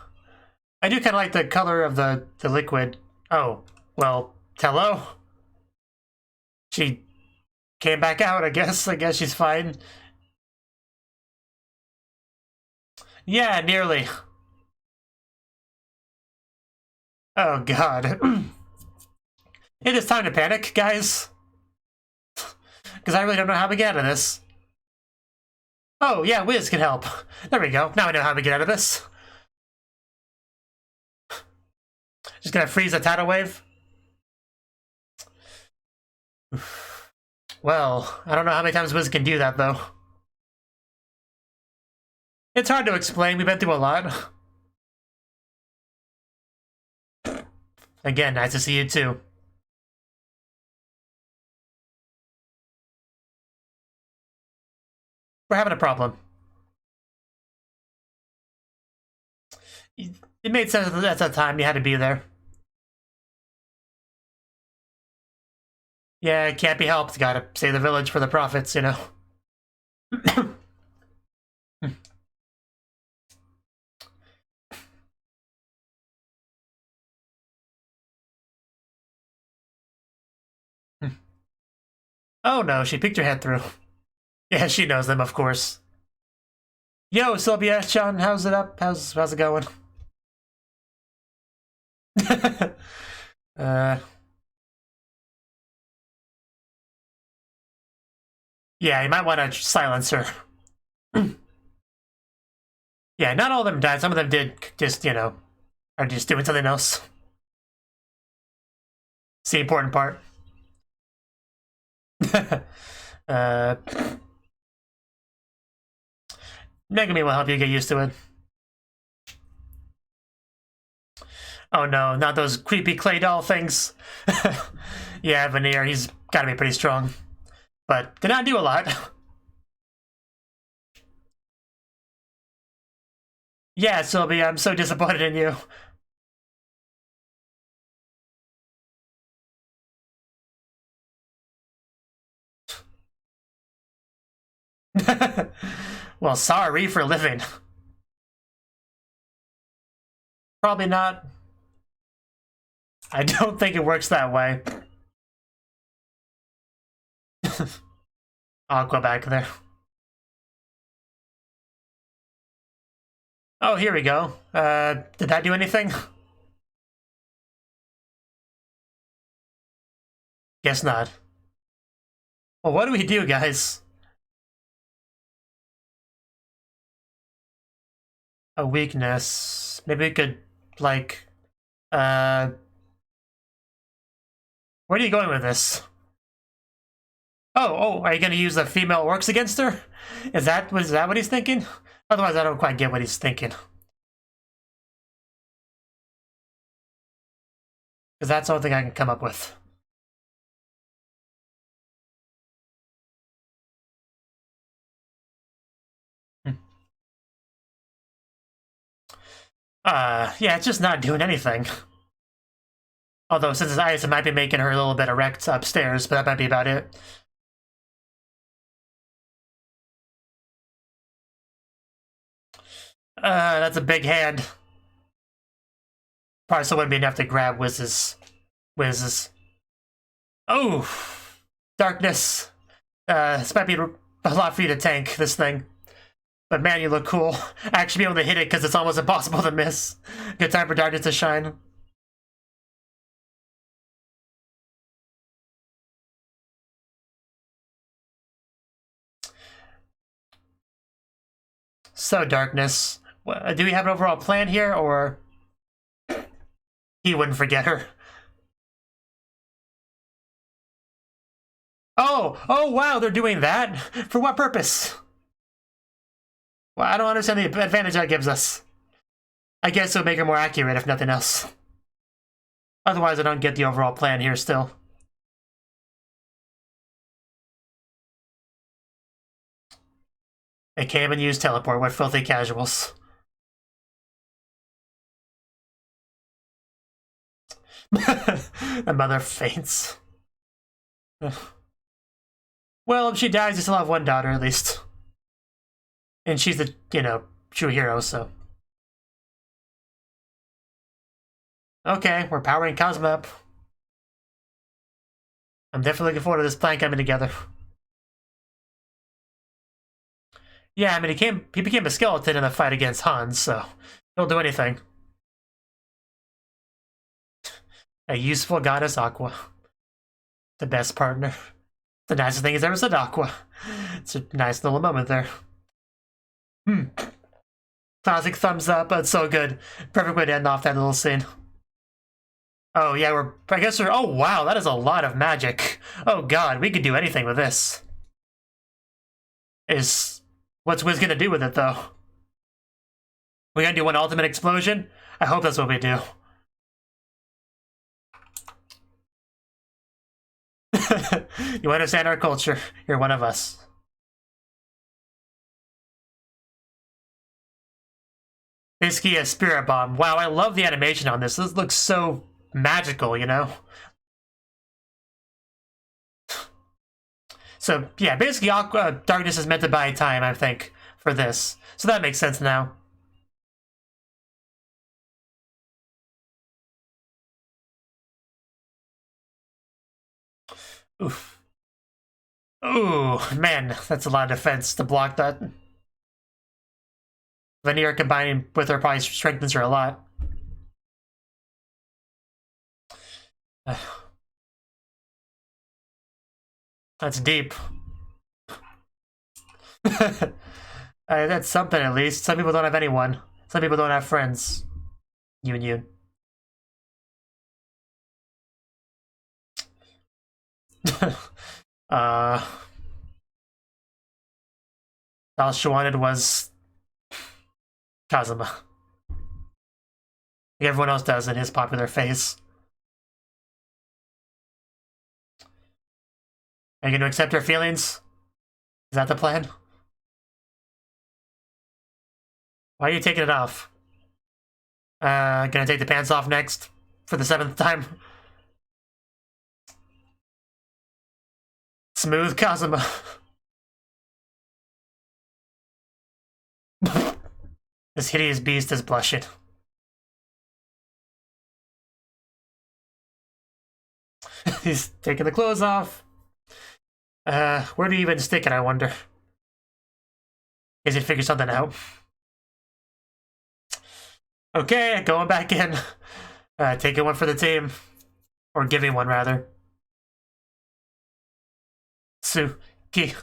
do kind of like the color of the liquid. Oh, well, hello? She came back out, I guess. I guess she's fine. Yeah, nearly. Oh, God. It is time to panic, guys. Because I really don't know how to get out of this. Oh, yeah, Wiz can help. There we go. Now I know how to get out of this. Just gonna freeze a tidal wave? Well, I don't know how many times Wiz can do that, though. It's hard to explain. We've been through a lot. Again, nice to see you, too. We're having a problem. It made sense at that time. You had to be there. Yeah, it can't be helped. Gotta save the village for the profits, you know. Oh no, she peeked her head through. Yeah, she knows them, of course. Yo, Subarashii, how's it up? How's it going? Yeah, you might want to silence her. Yeah, not all of them died. Some of them did just, you know, are just doing something else. It's the important part. Megami will help you get used to it. Oh no, not those creepy clay doll things. Yeah, Veneer, he's gotta be pretty strong. But did not do a lot. Yeah, Sylvie, I'm so disappointed in you. Well, sorry for living. Probably not. I don't think it works that way. I'll go back there. Oh, here we go. Did that do anything? Guess not. Well, what do we do, guys? A weakness. Maybe we could, like, where are you going with this? Oh, are you gonna use the female orcs against her? Is that what he's thinking? Otherwise, I don't quite get what he's thinking. Because that's the only thing I can come up with. Yeah, it's just not doing anything. Although, since it's ice, it might be making her a little bit erect upstairs, but that might be about it. That's a big hand. Probably still wouldn't be enough to grab Wiz's. Oh! Darkness. This might be a lot for you to tank, this thing. But man, you look cool. Actually be able to hit it because it's almost impossible to miss. Good time for Darkness to shine. So, Darkness, do we have an overall plan here, or he wouldn't forget her? Oh, wow, they're doing that? For what purpose? Well, I don't understand the advantage that gives us. I guess it would make her more accurate, if nothing else. Otherwise, I don't get the overall plan here still. They can't even use teleport. What filthy casuals. The mother faints. Well, if she dies, you still have one daughter, at least. And she's the, true hero, so. Okay, we're powering Cosmo up. I'm definitely looking forward to this plan coming together. Yeah, I mean, he became a skeleton in the fight against Hans, so he'll do anything. A useful goddess Aqua. The best partner. The nicest thing he's ever said, Aqua. It's a nice little moment there. Classic thumbs up, but so good. Perfect way to end off that little scene. Oh, yeah, oh, wow, that is a lot of magic. Oh, God, we could do anything with this. What's Wiz gonna do with it, though? We gonna do one ultimate explosion? I hope that's what we do. You understand our culture. You're one of us. Basically a spirit bomb. Wow, I love the animation on this. This looks so magical, So, yeah, basically Darkness is meant to buy time, I think, for this. So that makes sense now. Oof. Ooh, man, that's a lot of defense to block that. Veneer combining with her probably strengthens her a lot. That's deep. That's something at least. Some people don't have anyone. Some people don't have friends. You and you. All she wanted was Kazuma. Like everyone else does in his popular phase. Are you going to accept her feelings? Is that the plan? Why are you taking it off? Gonna take the pants off next? For the 7th time? Smooth Kazuma. This hideous beast is blushing. He's taking the clothes off. Where do you even stick it, I wonder? Is he figure something out? Okay, going back in. Taking one for the team. Or giving one, rather. Suki.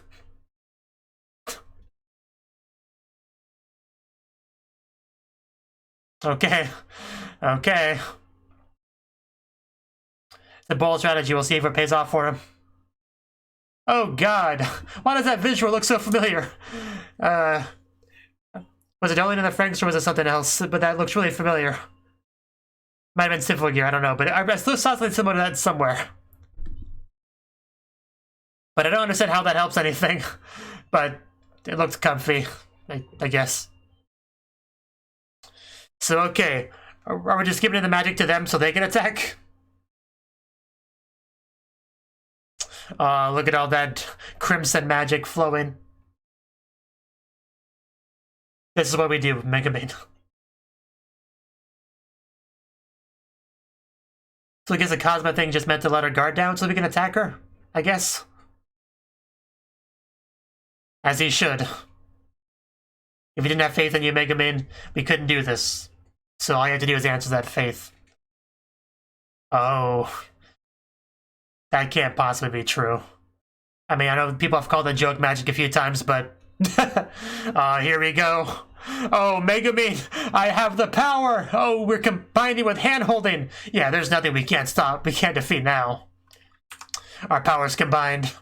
Okay. Okay. The bold strategy, we'll see if it pays off for him. Oh god, why does that visual look so familiar? Was it only in the Franks or was it something else? But that looks really familiar. Might have been Sinful Gear, I don't know, but I still saw something similar to that somewhere. But I don't understand how that helps anything. But it looks comfy, I guess. So, okay. Are we just giving the magic to them so they can attack? Look at all that crimson magic flowing. This is what we do with Megumin. So I guess the Cosmo thing just meant to let her guard down so we can attack her, I guess. As he should. If he didn't have faith in you, Megumin, we couldn't do this. So all you have to do is answer that faith. Oh. That can't possibly be true. I mean, I know people have called it joke magic a few times, but... here we go. Oh, Megumin, I have the power! Oh, we're combining with hand-holding! Yeah, there's nothing we can't stop. We can't defeat now. Our powers combined.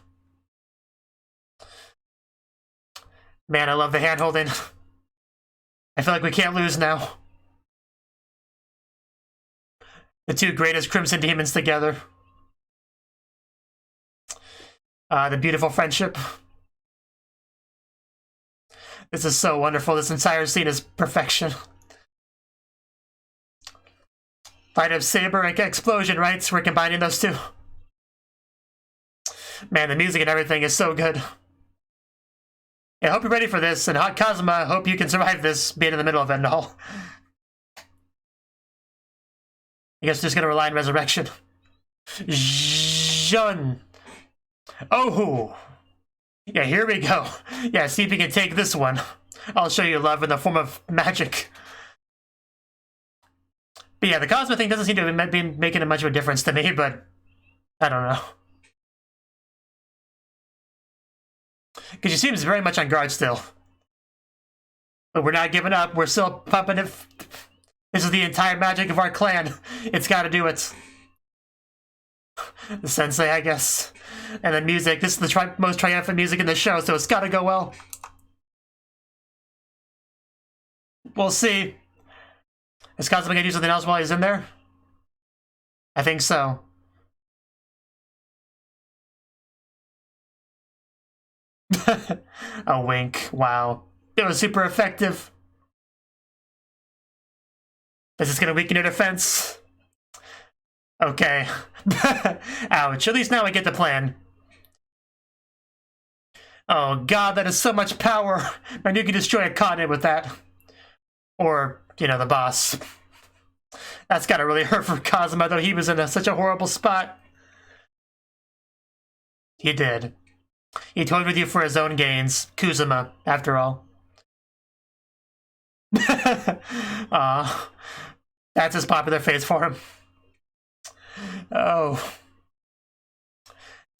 Man, I love the hand-holding. I feel like we can't lose now. The two greatest Crimson Demons together. The beautiful friendship. This is so wonderful. This entire scene is perfection. Light of Saber and Explosion, right? So we're combining those two. Man, the music and everything is so good. I hope you're ready for this, and Hot Kazuma, I hope you can survive this, being in the middle of it and all. I guess just gonna rely on Resurrection. Jun. Oh! Yeah, here we go. Yeah, see if you can take this one. I'll show you love in the form of magic. But yeah, the Cosmo thing doesn't seem to be making much of a difference to me, but I don't know. Because she seems very much on guard still. But we're not giving up. We're still pumping it. This is the entire magic of our clan. It's got to do it. The sensei, I guess. And the music. This is the most triumphant music in the show, so it's got to go well. We'll see. Is Kazuma going to do something else while he's in there? I think so. A wink. Wow. It was super effective. Is this going to weaken your defense? Okay. Ouch. At least now I get the plan. Oh god, that is so much power. And you can destroy a continent with that. Or, you know, the boss. That's gotta really hurt for Kazuma, though he was in such a horrible spot. He did. He toyed with you for his own gains. Kuzuma, after all. That's his popular face for him. Oh.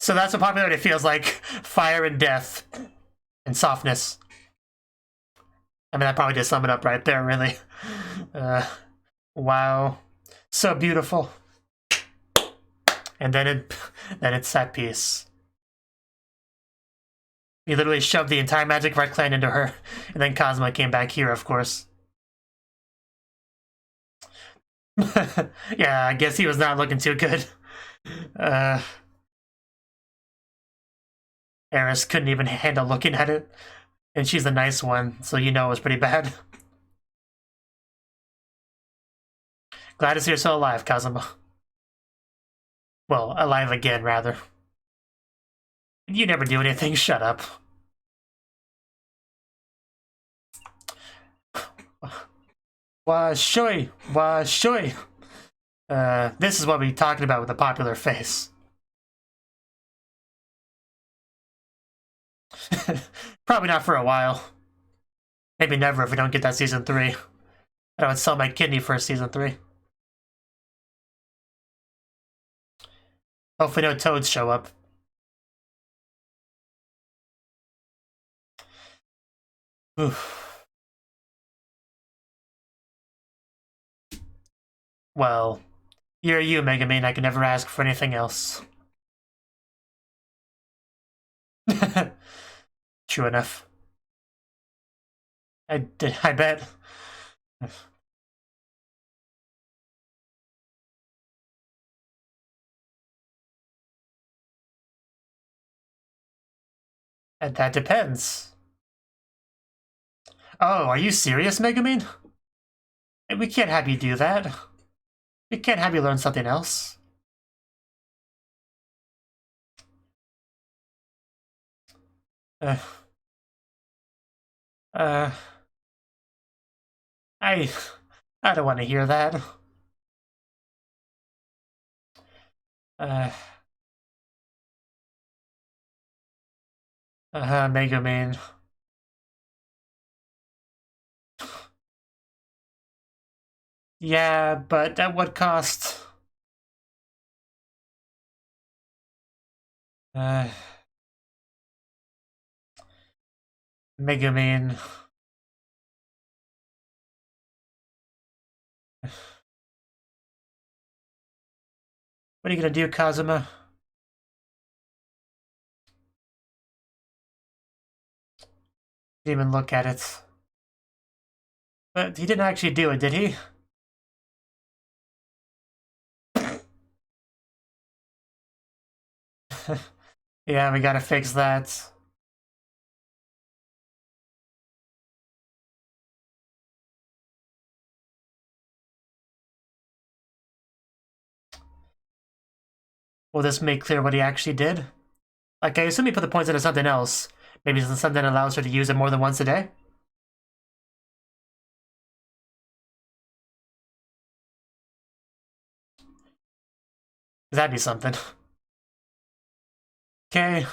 So that's what popularity feels like. Fire and death. And softness. I mean, that probably just sum it up right there, really. Wow. So beautiful. And then it's that piece. He literally shoved the entire magic of our clan into her. And then Kazuma came back here, of course. Yeah, I guess he was not looking too good. Eris couldn't even handle looking at it. And she's the nice one, so you know it was pretty bad. Glad to see you're still alive, Kazuma. Well, alive again, rather. You never do anything, shut up. Washui! Washui! This is what we're talking about with the popular face. Probably not for a while. Maybe never if we don't get that season 3. I would sell my kidney for season 3. Hopefully no toads show up. Oof. Well, you're you, Megumin. I can never ask for anything else. True enough. I bet. That depends. Oh, are you serious, Megumin? We can't have you do that. We can't have you learn something else. I don't want to hear that. Megumin. Yeah, but at what cost? Megumin. What are you gonna do, Kazuma? Didn't even look at it. But he didn't actually do it, did he? Yeah, we gotta fix that. Will this make clear what he actually did? Like, I assume he put the points into something else. Maybe something that allows her to use it more than once a day? That'd be something. Okay.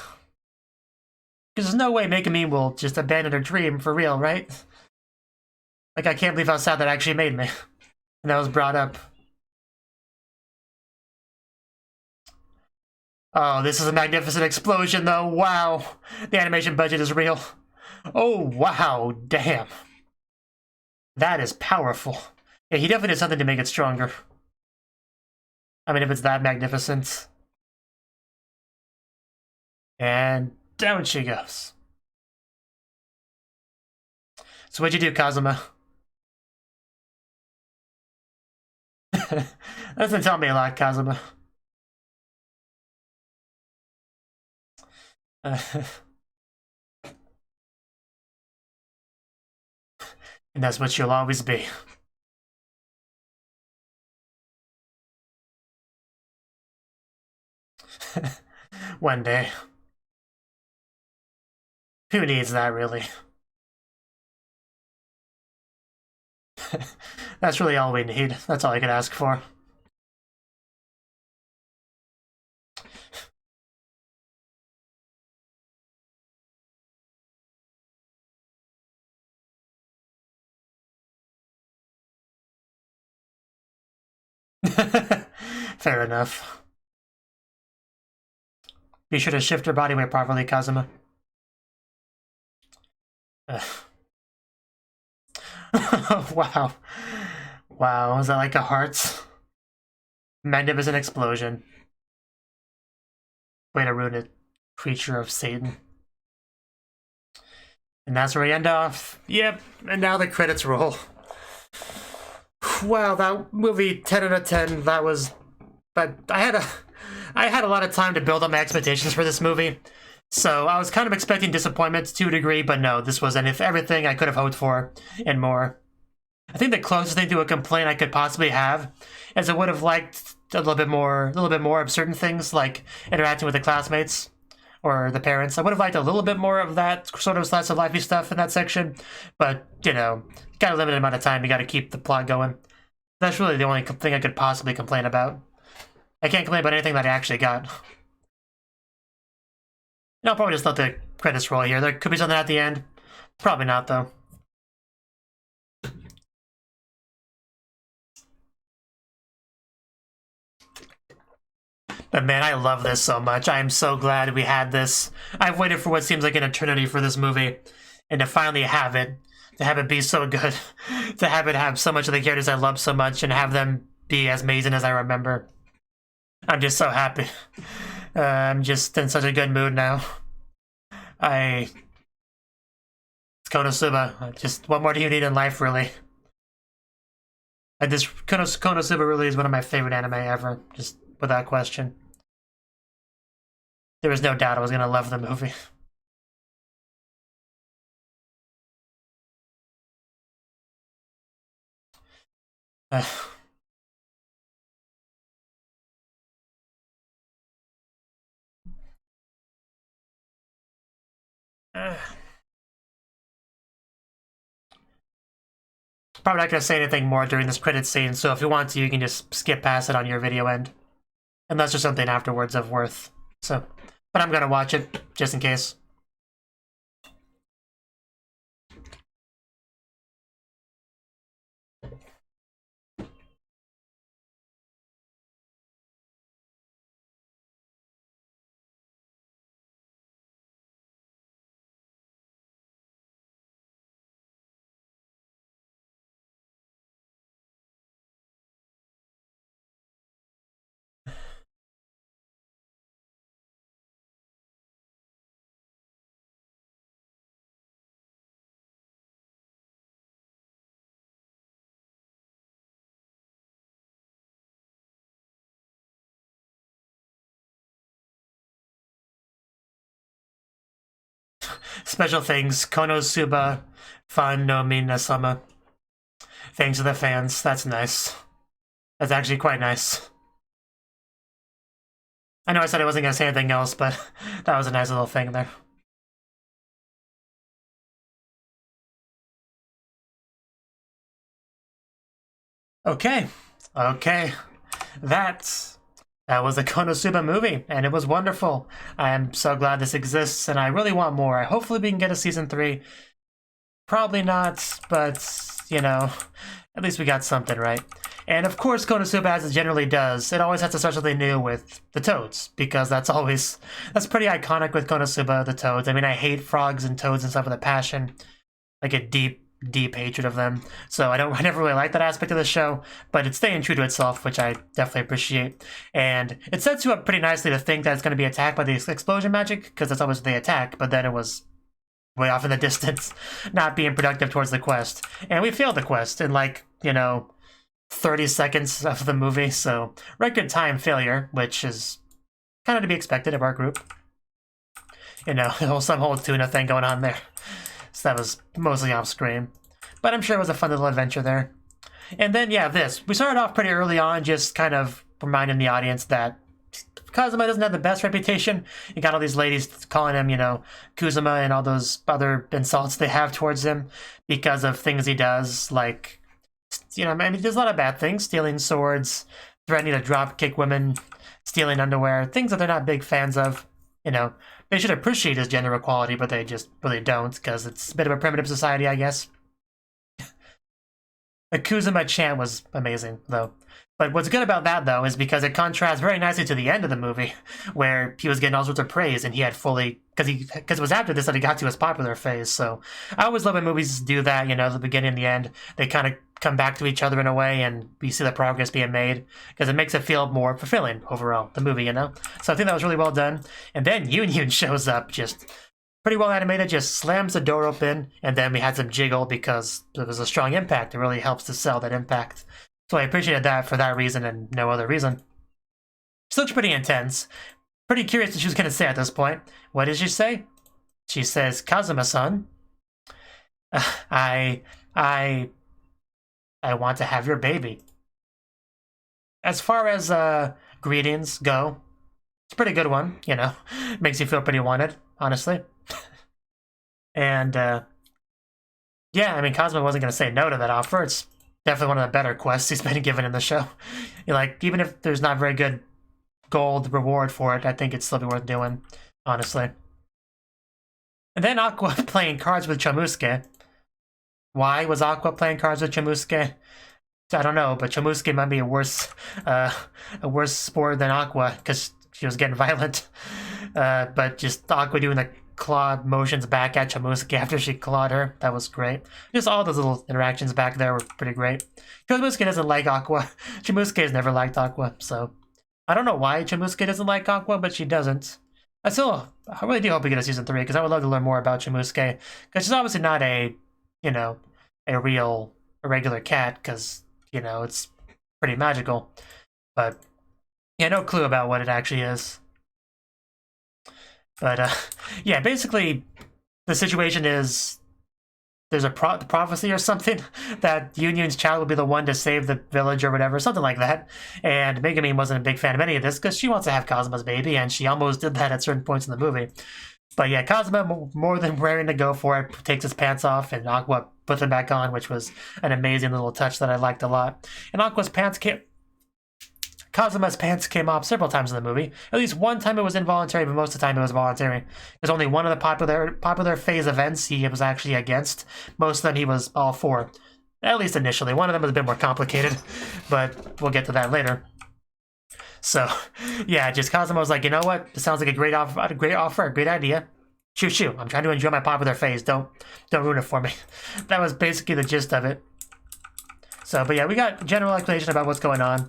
Because there's no way Megumi will just abandon her dream for real, right? Like, I can't believe how sad that actually made me. And that was brought up. Oh, this is a magnificent explosion, though. Wow. The animation budget is real. Oh, wow. Damn. That is powerful. Yeah, he definitely did something to make it stronger. I mean, if it's that magnificent. And down she goes. So what'd you do, Kazuma? That doesn't tell me a lot, Kazuma. And that's what you'll always be. One day. Who needs that, really? That's really all we need. That's all I could ask for. Fair enough. Be sure to shift your body weight properly, Kazuma. Wow. Wow, is that like a heart? Magnificent explosion. Way to ruin it, creature of Satan. And that's where we end off. Yep, and now the credits roll. Wow, that movie, 10 out of 10, that was... But I had a lot of time to build up my expectations for this movie. So I was kind of expecting disappointment to a degree, but no, this was everything I could have hoped for and more. I think the closest thing to a complaint I could possibly have is I would have liked a little bit more of certain things, like interacting with the classmates or the parents. I would have liked a little bit more of that sort of slice of lifey stuff in that section, but you know, got a limited amount of time. You got to keep the plot going. That's really the only thing I could possibly complain about. I can't complain about anything that I actually got. And I'll probably just let the credits roll here. There could be something at the end. Probably not, though. But man, I love this so much. I am so glad we had this. I've waited for what seems like an eternity for this movie. And to finally have it be so good, to have it have so much of the characters I love so much and have them be as amazing as I remember. I'm just so happy. I'm just in such a good mood now. It's KonoSuba. Just what more do you need in life, really? This KonoSuba really is one of my favorite anime ever, just without question. There was no doubt I was gonna love the movie. Probably not going to say anything more during this credit scene, so if you want to, you can just skip past it on your video end. Unless there's something afterwards of worth. So, but I'm going to watch it, just in case. Special things, KonoSuba Fan no Minasama. Thanks to the fans, that's nice. That's actually quite nice. I know I said I wasn't going to say anything else, but that was a nice little thing there. Okay. That was the KonoSuba movie, and it was wonderful. I am so glad this exists, and I really want more. Hopefully we can get a season 3. Probably not, but, you know, at least we got something, right? And of course, KonoSuba, as it generally does, it always has to start something new with the toads, because that's pretty iconic with KonoSuba, the toads. I mean, I hate frogs and toads and stuff with a passion, like a deep hatred of them. So I never really like that aspect of the show, but it's staying true to itself, which I definitely appreciate. And it sets you up pretty nicely to think that it's going to be attacked by the explosion magic, because that's always the attack, but then it was way off in the distance, not being productive towards the quest. And we failed the quest in, like, you know, 30 seconds of the movie, so record time failure, which is kind of to be expected of our group. You know, some whole tuna thing going on there. So that was mostly off screen. But I'm sure it was a fun little adventure there. And then, yeah, this. We started off pretty early on, just kind of reminding the audience that Kazuma doesn't have the best reputation. You got all these ladies calling him, you know, Kuzuma and all those other insults they have towards him because of things he does, like, you know, I mean, there's a lot of bad things. Stealing swords, threatening to drop kick women, stealing underwear, things that they're not big fans of. You know, they should appreciate his gender equality, but they just really don't, because it's a bit of a primitive society, I guess. The Kuzuma chant was amazing, though. But what's good about that, though, is because it contrasts very nicely to the end of the movie, where he was getting all sorts of praise, and he had fully... Because it was after this that he got to his popular phase, so... I always love when movies do that, you know, the beginning and the end. They kind of come back to each other in a way, and we see the progress being made, because it makes it feel more fulfilling, overall, the movie, you know? So I think that was really well done. And then Yun shows up, just... pretty well animated, just slams the door open, and then we had some jiggle because there was a strong impact. It really helps to sell that impact. So I appreciated that for that reason and no other reason. She looks pretty intense. Pretty curious what she was going to say at this point. What did she say? She says, Kazuma-san, I want to have your baby. As far as greetings go, it's a pretty good one, you know. Makes you feel pretty wanted, honestly. And, yeah, I mean, Kazuma wasn't going to say no to that offer. It's definitely one of the better quests he's been given in the show. Like, even if there's not very good gold reward for it, I think it'd still be worth doing, honestly. And then Aqua playing cards with Chomusuke. Why was Aqua playing cards with Chomusuke? I don't know, but Chomusuke might be a worse sport than Aqua, because she was getting violent. But just Aqua doing the Claud motions back at Chomusuke after she clawed her. That was great. Just all those little interactions back there were pretty great. Chomusuke doesn't like Aqua. Chomusuke has never liked Aqua, so... I don't know why Chomusuke doesn't like Aqua, but she doesn't. I really do hope we get a season 3, because I would love to learn more about Chomusuke. Because she's obviously not a, you know, a regular cat, because, you know, it's pretty magical. But, yeah, no clue about what it actually is. But, yeah, basically, the situation is there's a prophecy or something that Union's child will be the one to save the village or whatever, something like that. And Megumi wasn't a big fan of any of this because she wants to have Kazuma's baby, and she almost did that at certain points in the movie. But yeah, Kazuma, more than raring to go for it, takes his pants off, and Aqua puts them back on, which was an amazing little touch that I liked a lot. And Kazuma's pants came off several times in the movie. At least one time it was involuntary, but most of the time it was voluntary. There's only one of the popular phase events he was actually against. Most of them he was all for. At least initially. One of them was a bit more complicated, but we'll get to that later. So, yeah, just Kazuma was like, you know what? This sounds like a great offer, a great idea. Shoo. I'm trying to enjoy my popular phase. Don't ruin it for me. That was basically the gist of it. So, but yeah, we got general explanation about what's going on.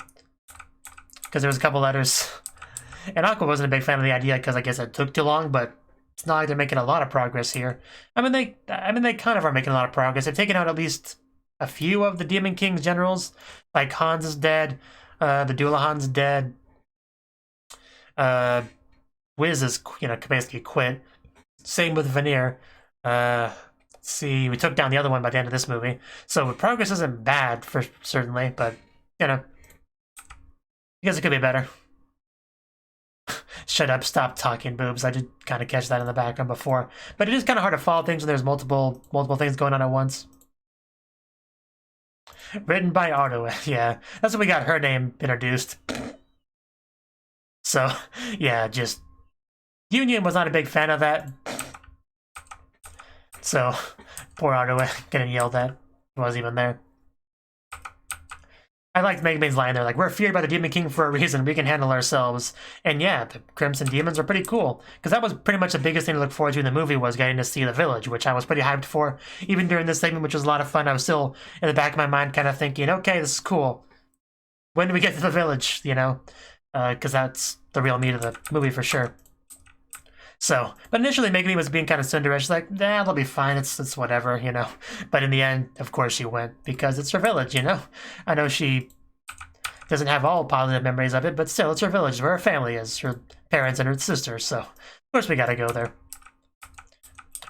Because there was a couple letters. And Aqua wasn't a big fan of the idea because I guess it took too long, but it's not like they're making a lot of progress here. I mean they kind of are making a lot of progress. They've taken out at least a few of the Demon King's generals. Like Hans is dead, the Dullahan's dead. Wiz is, basically quit. Same with Veneer. Let's see, we took down the other one by the end of this movie. So progress isn't bad for certainly, but I guess it could be better. Shut up, stop talking, boobs. I did kind of catch that in the background before. But it is kind of hard to follow things when there's multiple things going on at once. Written by Ardo. Yeah, that's when we got her name introduced. So, yeah, just... Union was not a big fan of that. So, poor Ardo getting yelled at. He wasn't even there. I liked Megumin's line there, like, we're feared by the Demon King for a reason, we can handle ourselves. And yeah, the Crimson Demons are pretty cool. Because that was pretty much the biggest thing to look forward to in the movie, was getting to see the village, which I was pretty hyped for. Even during this segment, which was a lot of fun, I was still, in the back of my mind, kind of thinking, okay, this is cool. When do we get to the village, Because that's the real meat of the movie for sure. So, but initially Megumi was being kind of Cinderella. She's like, nah, they'll be fine, it's whatever, But in the end, of course she went, because it's her village, I know she doesn't have all positive memories of it, but still, it's her village, where her family is, her parents and her sisters, so of course we gotta go there.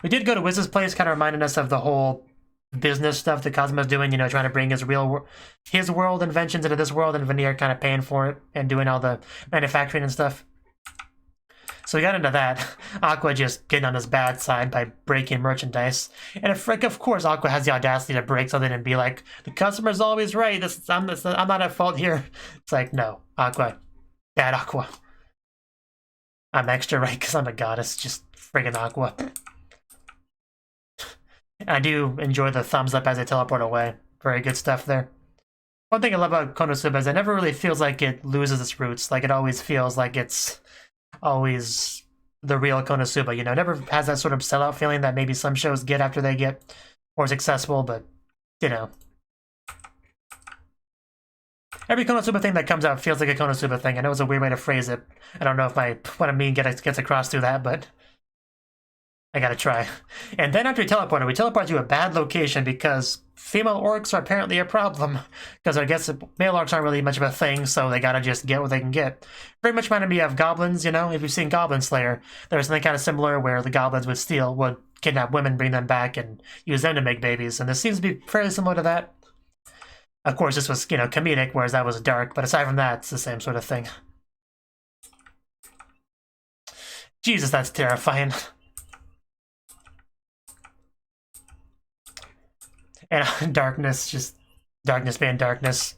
We did go to Wiz's place, kind of reminding us of the whole business stuff that Kazuma's doing, trying to bring his world inventions into this world, and Veneer kind of paying for it, and doing all the manufacturing and stuff. So we got into that. Aqua just getting on his bad side by breaking merchandise. And of course, Aqua has the audacity to break something and be like, the customer's always right. I'm not at fault here. It's like, no, Aqua. Bad Aqua. I'm extra right because I'm a goddess. Just friggin' Aqua. I do enjoy the thumbs up as they teleport away. Very good stuff there. One thing I love about KonoSuba is it never really feels like it loses its roots. Like, it always feels like it's always the real KonoSuba, never has that sort of sellout feeling that maybe some shows get after they get more successful, but, Every KonoSuba thing that comes out feels like a KonoSuba thing. I know it's a weird way to phrase it. I don't know if what I mean gets across through that, but I gotta try. And then after we teleport to a bad location because female orcs are apparently a problem. Because I guess male orcs aren't really much of a thing, so they gotta just get what they can get. Very much reminded me of goblins, if you've seen Goblin Slayer. There's something kind of similar where the goblins would kidnap women, bring them back, and use them to make babies. And this seems to be fairly similar to that. Of course, this was, comedic, whereas that was dark. But aside from that, it's the same sort of thing. Jesus, that's terrifying. And darkness being darkness.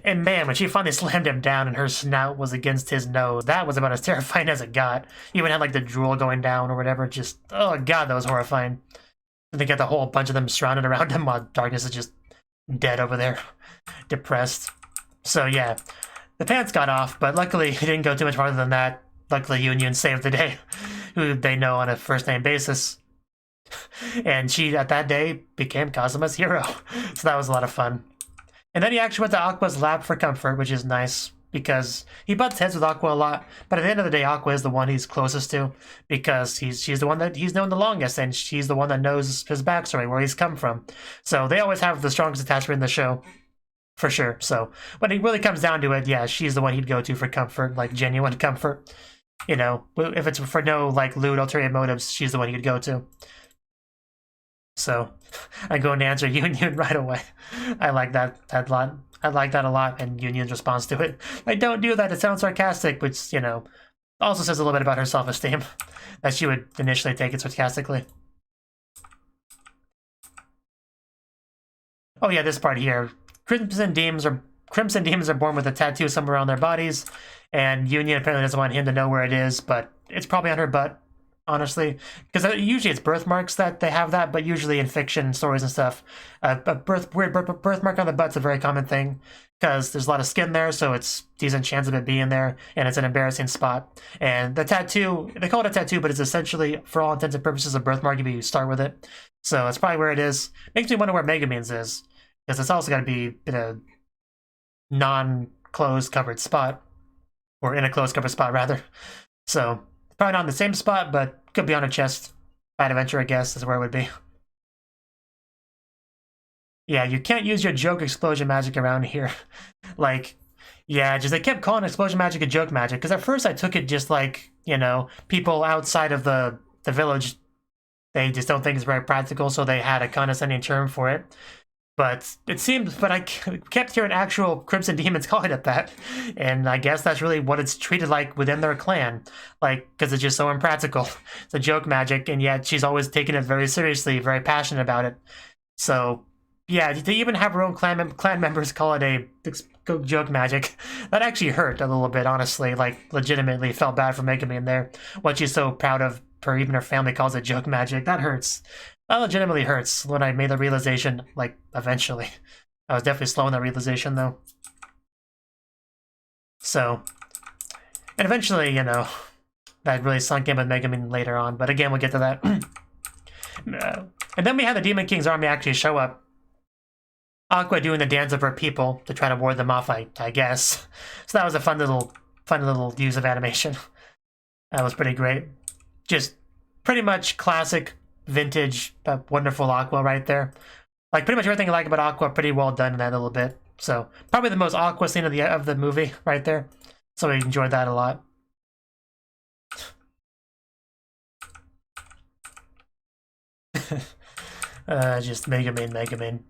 And man, when she finally slammed him down and her snout was against his nose, that was about as terrifying as it got. Even had like the drool going down or whatever, just, oh god, that was horrifying. And they got the whole bunch of them surrounded around him while darkness is just dead over there, depressed. So yeah, the pants got off, but luckily it didn't go too much farther than that. Luckily Union saved the day, who they know on a first-name basis. And she, at that day, became Kazuma's hero. So that was a lot of fun. And then he actually went to Aqua's lab for comfort, which is nice, because he butts heads with Aqua a lot, but at the end of the day, Aqua is the one he's closest to, because she's the one that he's known the longest, and she's the one that knows his backstory, where he's come from. So they always have the strongest attachment in the show, for sure. So when it really comes down to it, yeah, she's the one he'd go to for comfort, like genuine comfort. If it's for no, like, lewd, ulterior motives, she's the one he'd go to. So I'm going to answer Union right away. I like that a lot. I like that a lot, and Union's response to it. Like, don't do that, it sounds sarcastic, which, you know, also says a little bit about her self-esteem, that she would initially take it sarcastically. Oh yeah, this part here. Crimson Demons are born with a tattoo somewhere on their bodies, and Union apparently doesn't want him to know where it is, but it's probably on her butt, honestly. Because usually it's birthmarks that they have that, but usually in fiction stories and stuff, a weird birthmark on the butt's a very common thing, because there's a lot of skin there, so it's decent chance of it being there, and it's an embarrassing spot. And the tattoo, they call it a tattoo, but it's essentially, for all intents and purposes, a birthmark if you start with it. So that's probably where it is. Makes me wonder where Megumin's is, because it's also got to be in a non-closed covered spot, or in a closed covered spot rather. So probably not in the same spot, but could be on her chest. Bad adventure, I guess, is where it would be. Yeah, you can't use your joke explosion magic around here. Like, yeah, just they kept calling explosion magic a joke magic, because at first I took it just like, you know, people outside of the village, they just don't think it's very practical, so they had a condescending term for it. But it seems, but I kept hearing actual Crimson Demons calling it that, and I guess that's really what it's treated like within their clan, like, because it's just so impractical. It's a joke magic, and yet she's always taken it very seriously, very passionate about it. So, yeah, to even have her own clan members call it a joke magic, that actually hurt a little bit, honestly. Like, legitimately felt bad for Megumin there. What she's so proud of, for even her family calls it joke magic, that hurts. That legitimately hurts when I made the realization, like, eventually. I was definitely slow in that realization, though. So, and eventually, you know, that really sunk in with Megumin later on, but again, we'll get to that. And then we had the Demon King's army actually show up. Aqua doing the dance of her people to try to ward them off, I guess. So that was a fun little use of animation. That was pretty great. Just pretty much classic, vintage, wonderful Aqua right there. Like, pretty much everything I like about Aqua, pretty well done in that little bit. So, probably the most Aqua scene of the movie right there. So I enjoyed that a lot. Just Megumin.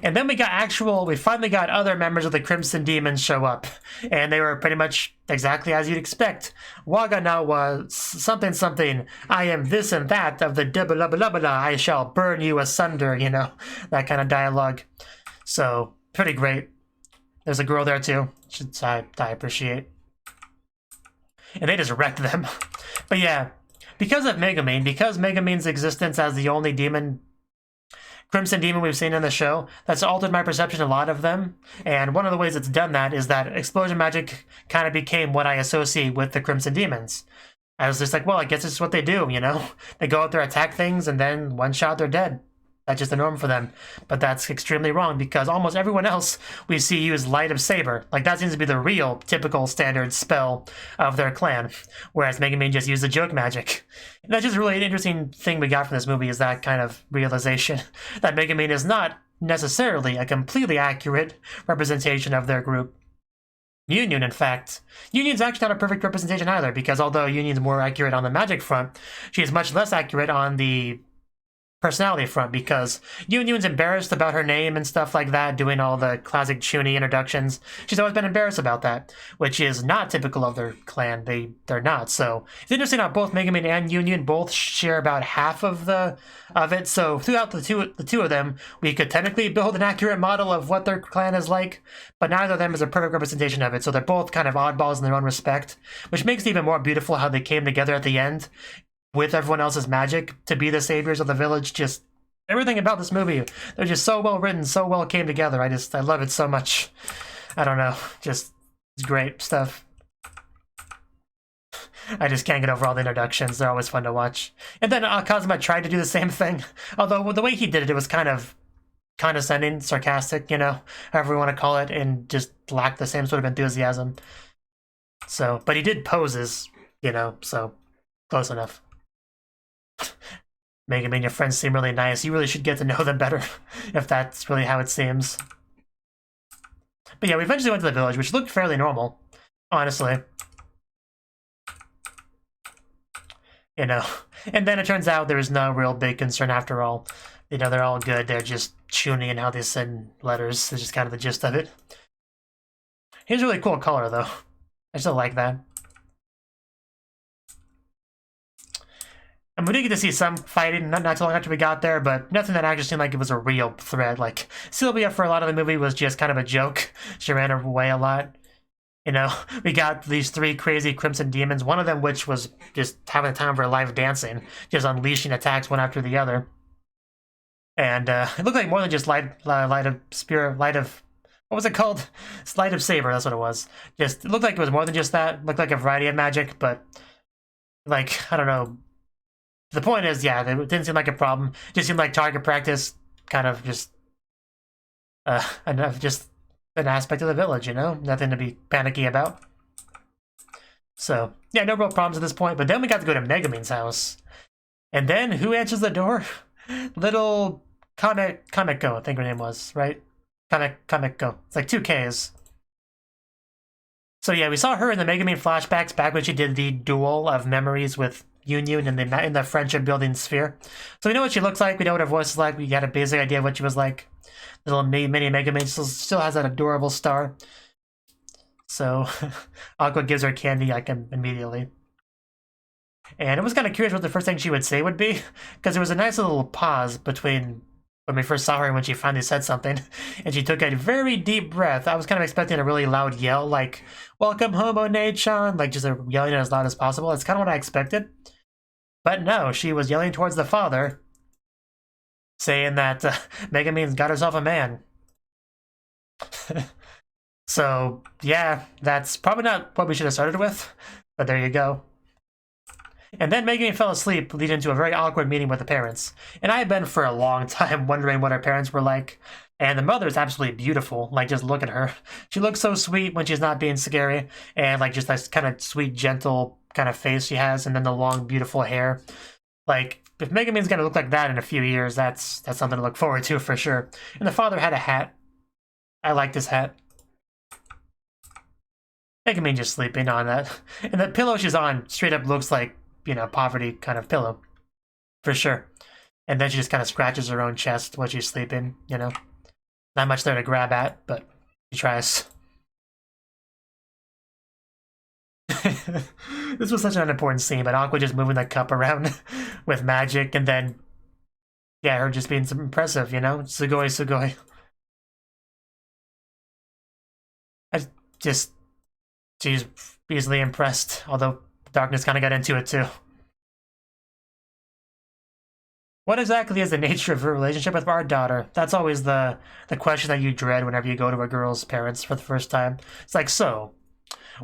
And then we finally got other members of the Crimson Demons show up. And they were pretty much exactly as you'd expect. Waganawa something, I am this and that of the dibba I shall burn you asunder, you know, that kind of dialogue. So, pretty great. There's a girl there too, which I appreciate. And they just wrecked them. But yeah, because Megumin's existence as the only Crimson Demon we've seen in the show, that's altered my perception of a lot of them. And one of the ways it's done that is that explosion magic kind of became what I associate with the Crimson Demons. I was just like, well, I guess it's what they do, you know? They go out there, attack things, and then one shot, they're dead. That's just the norm for them. But that's extremely wrong, because almost everyone else we see use Light of Saber. Like, that seems to be the real, typical, standard spell of their clan. Whereas Megumin just used the joke magic. And that's just really an interesting thing we got from this movie, is that kind of realization. That Megumin is not necessarily a completely accurate representation of their group. Union, in fact. Union's actually not a perfect representation either, because although Union's more accurate on the magic front, she's much less accurate on the personality front, because Union's embarrassed about her name and stuff like that, doing all the classic Chuny introductions. She's always been embarrassed about that, which is not typical of their clan. They're not. So it's interesting how both Megumin and Union both share about half of it. So throughout the two of them, we could technically build an accurate model of what their clan is like, but neither of them is a perfect representation of it. So they're both kind of oddballs in their own respect, which makes it even more beautiful how they came together at the end with everyone else's magic to be the saviors of the village. Just everything about this movie, they're just so well written, so well came together. I love it so much. I don't know, just it's great stuff. I just can't get over all the introductions. They're always fun to watch. And then Kazuma tried to do the same thing, although the way he did it, it was kind of condescending, sarcastic, you know, however you want to call it, and just lacked the same sort of enthusiasm. So, but he did poses, you know, so close enough. Megumin, your friends seem really nice. You really should get to know them better, if that's really how it seems. But yeah, we eventually went to the village, which looked fairly normal, honestly. You know, And then it turns out there was no real big concern after all. You know, they're all good. They're just tuning in how they send letters. It's just kind of the gist of it. Here's a really cool color, though. I still like that. And we did get to see some fighting not too long after we got there, but nothing that actually seemed like it was a real threat. Like, Sylvia, for a lot of the movie, was just kind of a joke. She ran away a lot. You know, we got these 3 crazy Crimson Demons, one of them which was just having the time of her life dancing, just unleashing attacks one after the other. And it looked like more than just light of spirit, light of... What was it called? Light of Saber, that's what it was. Just, it looked like it was more than just that. It looked like a variety of magic, but... Like, I don't know. The point is, yeah, it didn't seem like a problem. It just seemed like target practice, kind of just... enough, just an aspect of the village, you know? Nothing to be panicky about. So, yeah, no real problems at this point. But then we got to go to Megumin's house. And then, who answers the door? Little Kameko, I think her name was, right? Kameko. It's like 2 Ks. So yeah, we saw her in the Megumin flashbacks back when she did the duel of memories with Union in the friendship building sphere. So we know what she looks like, we know what her voice is like, we got a basic idea of what she was like. Little mini Megumin still has that adorable star. So Aqua gives her candy like immediately. And I was kind of curious what the first thing she would say would be, because there was a nice little pause between when we first saw her and when she finally said something, and she took a very deep breath. I was kind of expecting a really loud yell, like, "Welcome home, One-chan," like just yelling as loud as possible. That's kind of what I expected. But no, she was yelling towards the father, saying that Megumin's got herself a man. So, yeah, that's probably not what we should have started with, but there you go. And then Megumin fell asleep, leading to a very awkward meeting with the parents. And I had been for a long time wondering what her parents were like. And the mother is absolutely beautiful. Like, just look at her. She looks so sweet when she's not being scary. And, like, just this kind of sweet, gentle kind of face she has. And then the long, beautiful hair. Like, if Megumin's going to look like that in a few years, that's something to look forward to for sure. And the father had a hat. I like this hat. Megumin just sleeping on that. And the pillow she's on straight up looks like, you know, poverty kind of pillow. For sure. And then she just kind of scratches her own chest while she's sleeping, you know. Not much there to grab at, but she tries. This was such an unimportant scene, but Aqua just moving the cup around with magic, and then, yeah, her just being impressive, you know? Sugoi, sugoi. She's easily impressed, although darkness kind of got into it too. What exactly is the nature of her relationship with our daughter? That's always the question that you dread whenever you go to a girl's parents for the first time. It's like, so,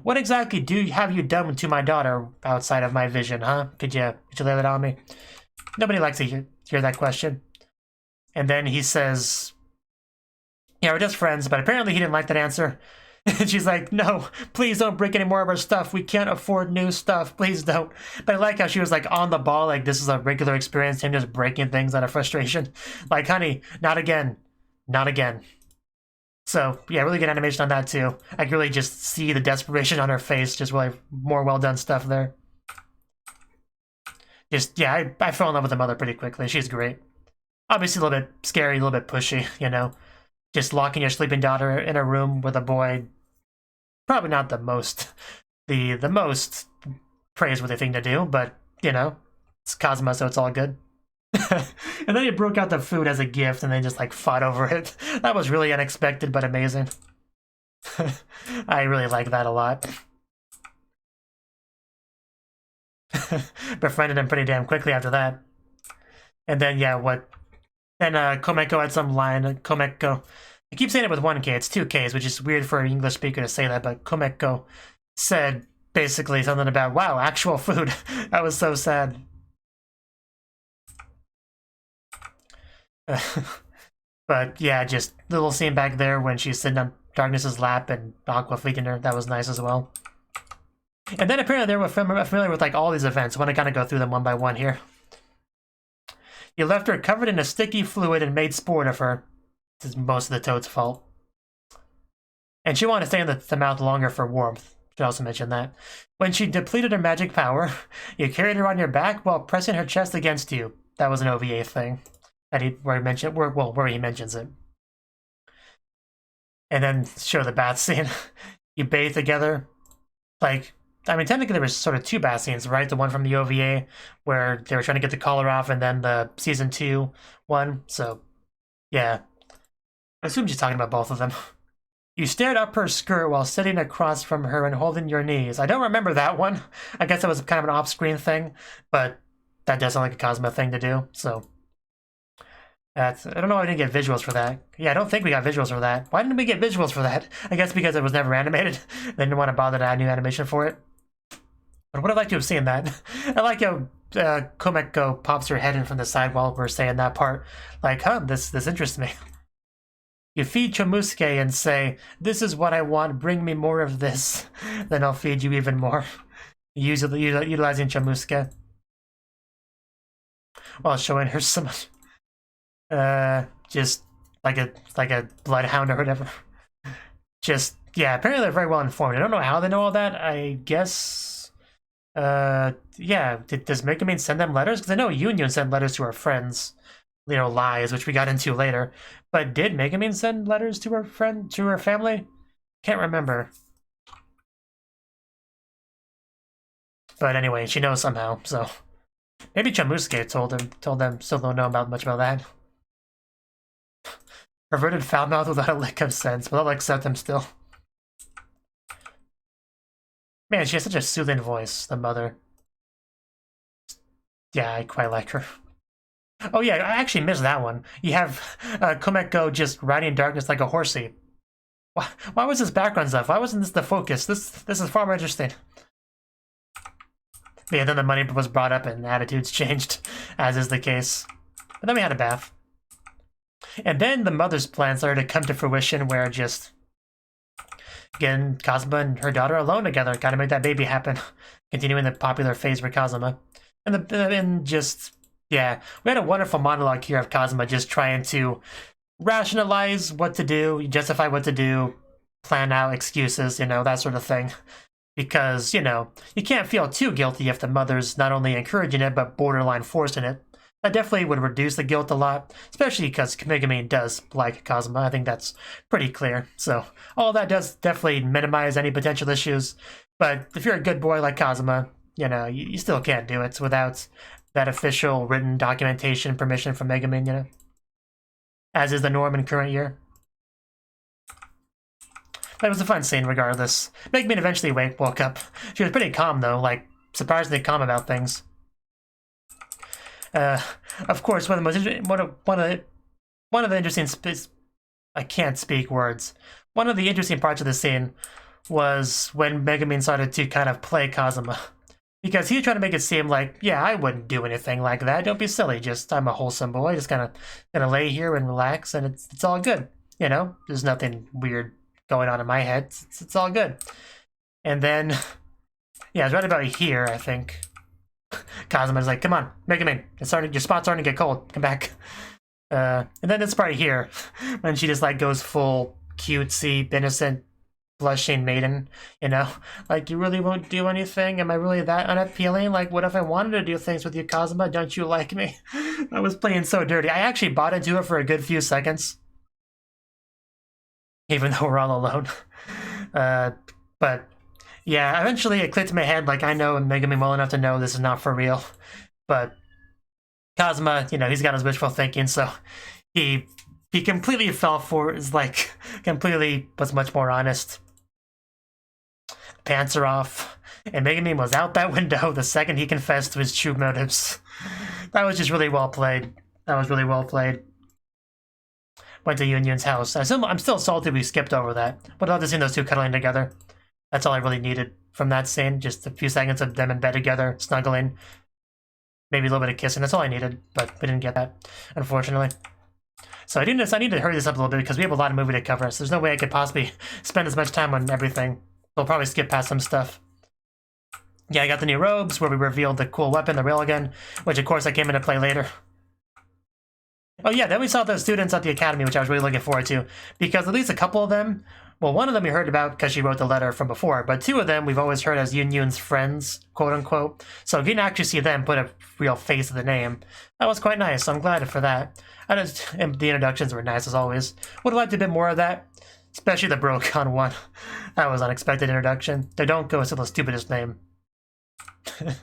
what exactly have you done to my daughter outside of my vision, huh? Could you lay that on me? Nobody likes to hear that question. And then he says, yeah, we're just friends, but apparently he didn't like that answer. And she's like, no, please don't break any more of our stuff. We can't afford new stuff. Please don't. But I like how she was like on the ball, like this is a regular experience, him just breaking things out of frustration. Like, honey, not again. Not again. So, yeah, really good animation on that too. I can really just see the desperation on her face. Just really more well done stuff there. Just, yeah, I fell in love with the mother pretty quickly. She's great. Obviously a little bit scary, a little bit pushy, you know. Just locking your sleeping daughter in a room with a boy, probably not the most praiseworthy thing to do, but, you know, it's Cosmo, so it's all good. And then he broke out the food as a gift and they just, like, fought over it. That was really unexpected, but amazing. I really like that a lot. Befriended him pretty damn quickly after that. And then, yeah, Then Komeko had some line, Komeko. I keep saying it with 1K, it's 2Ks, which is weird for an English speaker to say that, but Komeko said basically something about, wow, actual food. That was so sad. But yeah, just little scene back there when she's sitting on Darkness's lap and Aqua feeding her. That was nice as well. And then apparently they were familiar with like all these events. I want to kind of go through them one by one here. You left her covered in a sticky fluid and made sport of her. This is most of the toad's fault. And she wanted to stay in the mouth longer for warmth. Should also mention that. When she depleted her magic power, you carried her on your back while pressing her chest against you. That was an OVA thing. Where he mentions it. And then show the bath scene. You bathe together. Like, I mean, technically there was sort of 2 bath scenes, right? The one from the OVA where they were trying to get the collar off, and then the season 2 one. So, yeah. I assume she's talking about both of them. You stared up her skirt while sitting across from her and holding your knees. I don't remember that one. I guess that was kind of an off-screen thing, but that does sound like a Cosmo thing to do, so... I don't know why we didn't get visuals for that. Yeah, I don't think we got visuals for that. Why didn't we get visuals for that? I guess because it was never animated. They didn't want to bother to add new animation for it. But would have liked to have seen that. I like how Komeko pops her head in from the side while we're saying that part. Like, huh, this interests me. You feed Chomusuke and say, "This is what I want, bring me more of this." Then I'll feed you even more. Utilizing Chomusuke. While showing her some... just like a bloodhound or whatever. Just, yeah, apparently they're very well informed. I don't know how they know all that. I guess, yeah, does Megumin send them letters? Because I know Union sent letters to her friends. You know, lies, which we got into later. But did Megumin send letters to her family? Can't remember. But anyway, she knows somehow, so... Maybe Chomusuke told them, so don't know much about that. Perverted foul mouth without a lick of sense, but I'll accept him still. Man, she has such a soothing voice, the mother. Yeah, I quite like her. Oh yeah, I actually missed that one. You have Komeko just riding darkness like a horsey. Why was this background stuff? Why wasn't this the focus? This is far more interesting. But yeah, then the money was brought up and attitudes changed, as is the case. But then we had a bath. And then the mother's plan started to come to fruition, where just getting Kazuma and her daughter alone together, gotta make that baby happen. Continuing the popular phase for Kazuma. And just, yeah, we had a wonderful monologue here of Kazuma just trying to rationalize what to do, justify what to do, plan out excuses, you know, that sort of thing. Because, you know, you can't feel too guilty if the mother's not only encouraging it, but borderline forcing it. That definitely would reduce the guilt a lot, especially because Megumin does like Kazuma. I think that's pretty clear. So all that does definitely minimize any potential issues. But if you're a good boy like Kazuma, you know, you still can't do it without that official written documentation permission from Megumin, you know? As is the norm in current year. But it was a fun scene regardless. Megumin eventually woke up. She was pretty calm though, like surprisingly calm about things. Of course, one of the interesting I can't speak words. One of the interesting parts of the scene was when Megumin started to kind of play Kazuma, because he was trying to make it seem like, yeah, I wouldn't do anything like that. Don't be silly. Just I'm a wholesome boy. Just gonna lay here and relax, and it's all good. You know, there's nothing weird going on in my head. It's all good. And then, yeah, it's right about here, I think. Kazuma's like, come on, Megumin, your spot's starting to get cold. Come back. And then this part here, when she just like goes full cutesy, innocent, blushing maiden, you know? Like, you really won't do anything? Am I really that unappealing? Like, what if I wanted to do things with you, Kazuma? Don't you like me? I was playing so dirty. I actually bought into it for a good few seconds. Even though we're all alone. But yeah, eventually it clicked in my head, like, I know Megumin well enough to know this is not for real. But Kazuma, you know, he's got his wishful thinking, so he completely fell for it, like, completely was much more honest. Pants are off, and Megumin was out that window the second he confessed to his true motives. That was just really well played. That was really well played. Went to Union's house. I'm still salty we skipped over that. But I'll just see those two cuddling together. That's all I really needed from that scene. Just a few seconds of them in bed together, snuggling. Maybe a little bit of kissing. That's all I needed, but we didn't get that, unfortunately. So I need to hurry this up a little bit because we have a lot of movie to cover. So there's no way I could possibly spend as much time on everything. We'll probably skip past some stuff. Yeah, I got the new robes where we revealed the cool weapon, the railgun, which of course I came into play later. Oh yeah, then we saw the students at the academy, which I was really looking forward to, because at least a couple of them Well, one of them we heard about because she wrote the letter from before, but two of them we've always heard as Yunyun's friends, quote unquote. So getting to actually see them put a real face to the name, that was quite nice. So I'm glad for that. And the introductions were nice as always. Would have liked a bit more of that, especially the Brocon one. That was an unexpected introduction. They don't go to the stupidest name. I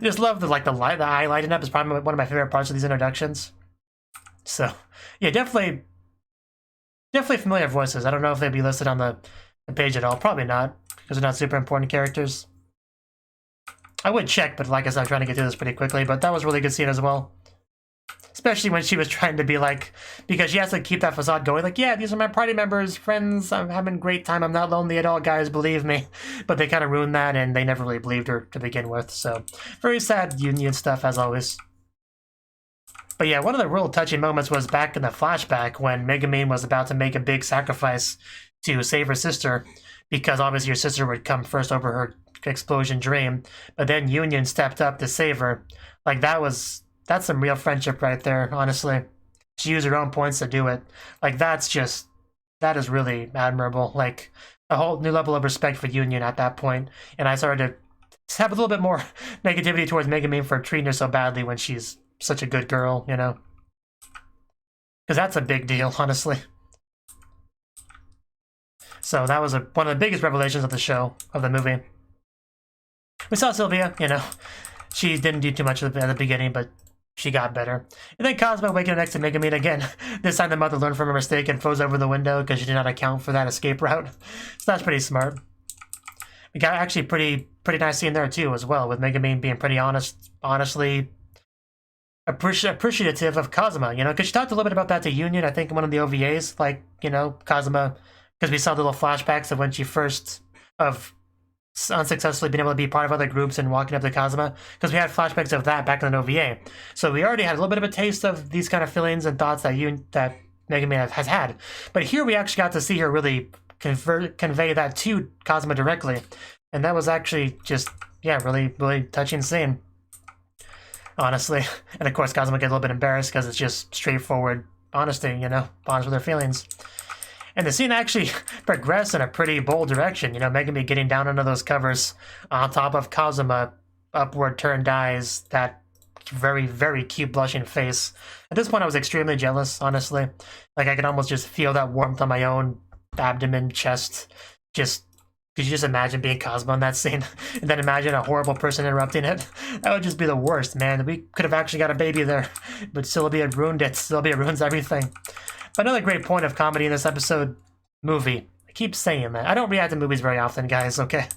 just love the eye lighting up is probably one of my favorite parts of these introductions. So yeah, definitely familiar voices. I don't know if they'd be listed on the page at all. Probably not, because they're not super important characters. I would check, but like I said, I'm trying to get through this pretty quickly. But that was a really good scene as well. Especially when she was trying to be like, because she has to keep that facade going, like, yeah, these are my party members, friends, I'm having a great time, I'm not lonely at all, guys, believe me. But they kind of ruined that, and they never really believed her to begin with. So, very sad Union stuff, as always. But yeah, one of the real touching moments was back in the flashback when Megumin was about to make a big sacrifice to save her sister, because obviously her sister would come first over her explosion dream, but then Union stepped up to save her. Like, that's some real friendship right there, honestly. She used her own points to do it. Like, that is really admirable. Like, a whole new level of respect for Union at that point. And I started to have a little bit more negativity towards Megumin for treating her so badly when she's such a good girl, you know? Because that's a big deal, honestly. So that was one of the biggest revelations of the show, of the movie. We saw Sylvia, you know. She didn't do too much at the beginning, but she got better. And then Cosmo waking up next to Megumin again. This time the mother learned from her mistake and froze over the window because she did not account for that escape route. So that's pretty smart. We got actually pretty nice scene there too as well, with Megumin being pretty honestly appreciative of Kazuma, you know, because she talked a little bit about that to Union, I think, in one of the OVAs, like, you know, Kazuma, because we saw the little flashbacks of when she first, unsuccessfully being able to be part of other groups and walking up to Kazuma, because we had flashbacks of that back in the OVA. So we already had a little bit of a taste of these kind of feelings and thoughts that Megumin has had. But here we actually got to see her really convey that to Kazuma directly. And that was actually just, yeah, really, really touching scene. Honestly. And of course, Kazuma gets a little bit embarrassed because it's just straightforward honesty, you know, honest with her feelings. And the scene actually progressed in a pretty bold direction, you know, Megumin getting down under those covers on top of Kazuma, upward turned eyes, that very, very cute blushing face. At this point, I was extremely jealous, honestly. Like, I could almost just feel that warmth on my own abdomen, chest. Just, could you just imagine being Kazuma in that scene? And then imagine a horrible person interrupting it? That would just be the worst, man. We could have actually got a baby there, but Sylvia ruined it. Sylvia ruins everything. Another great point of comedy in this episode, movie. I keep saying that. I don't react to movies very often, guys, okay?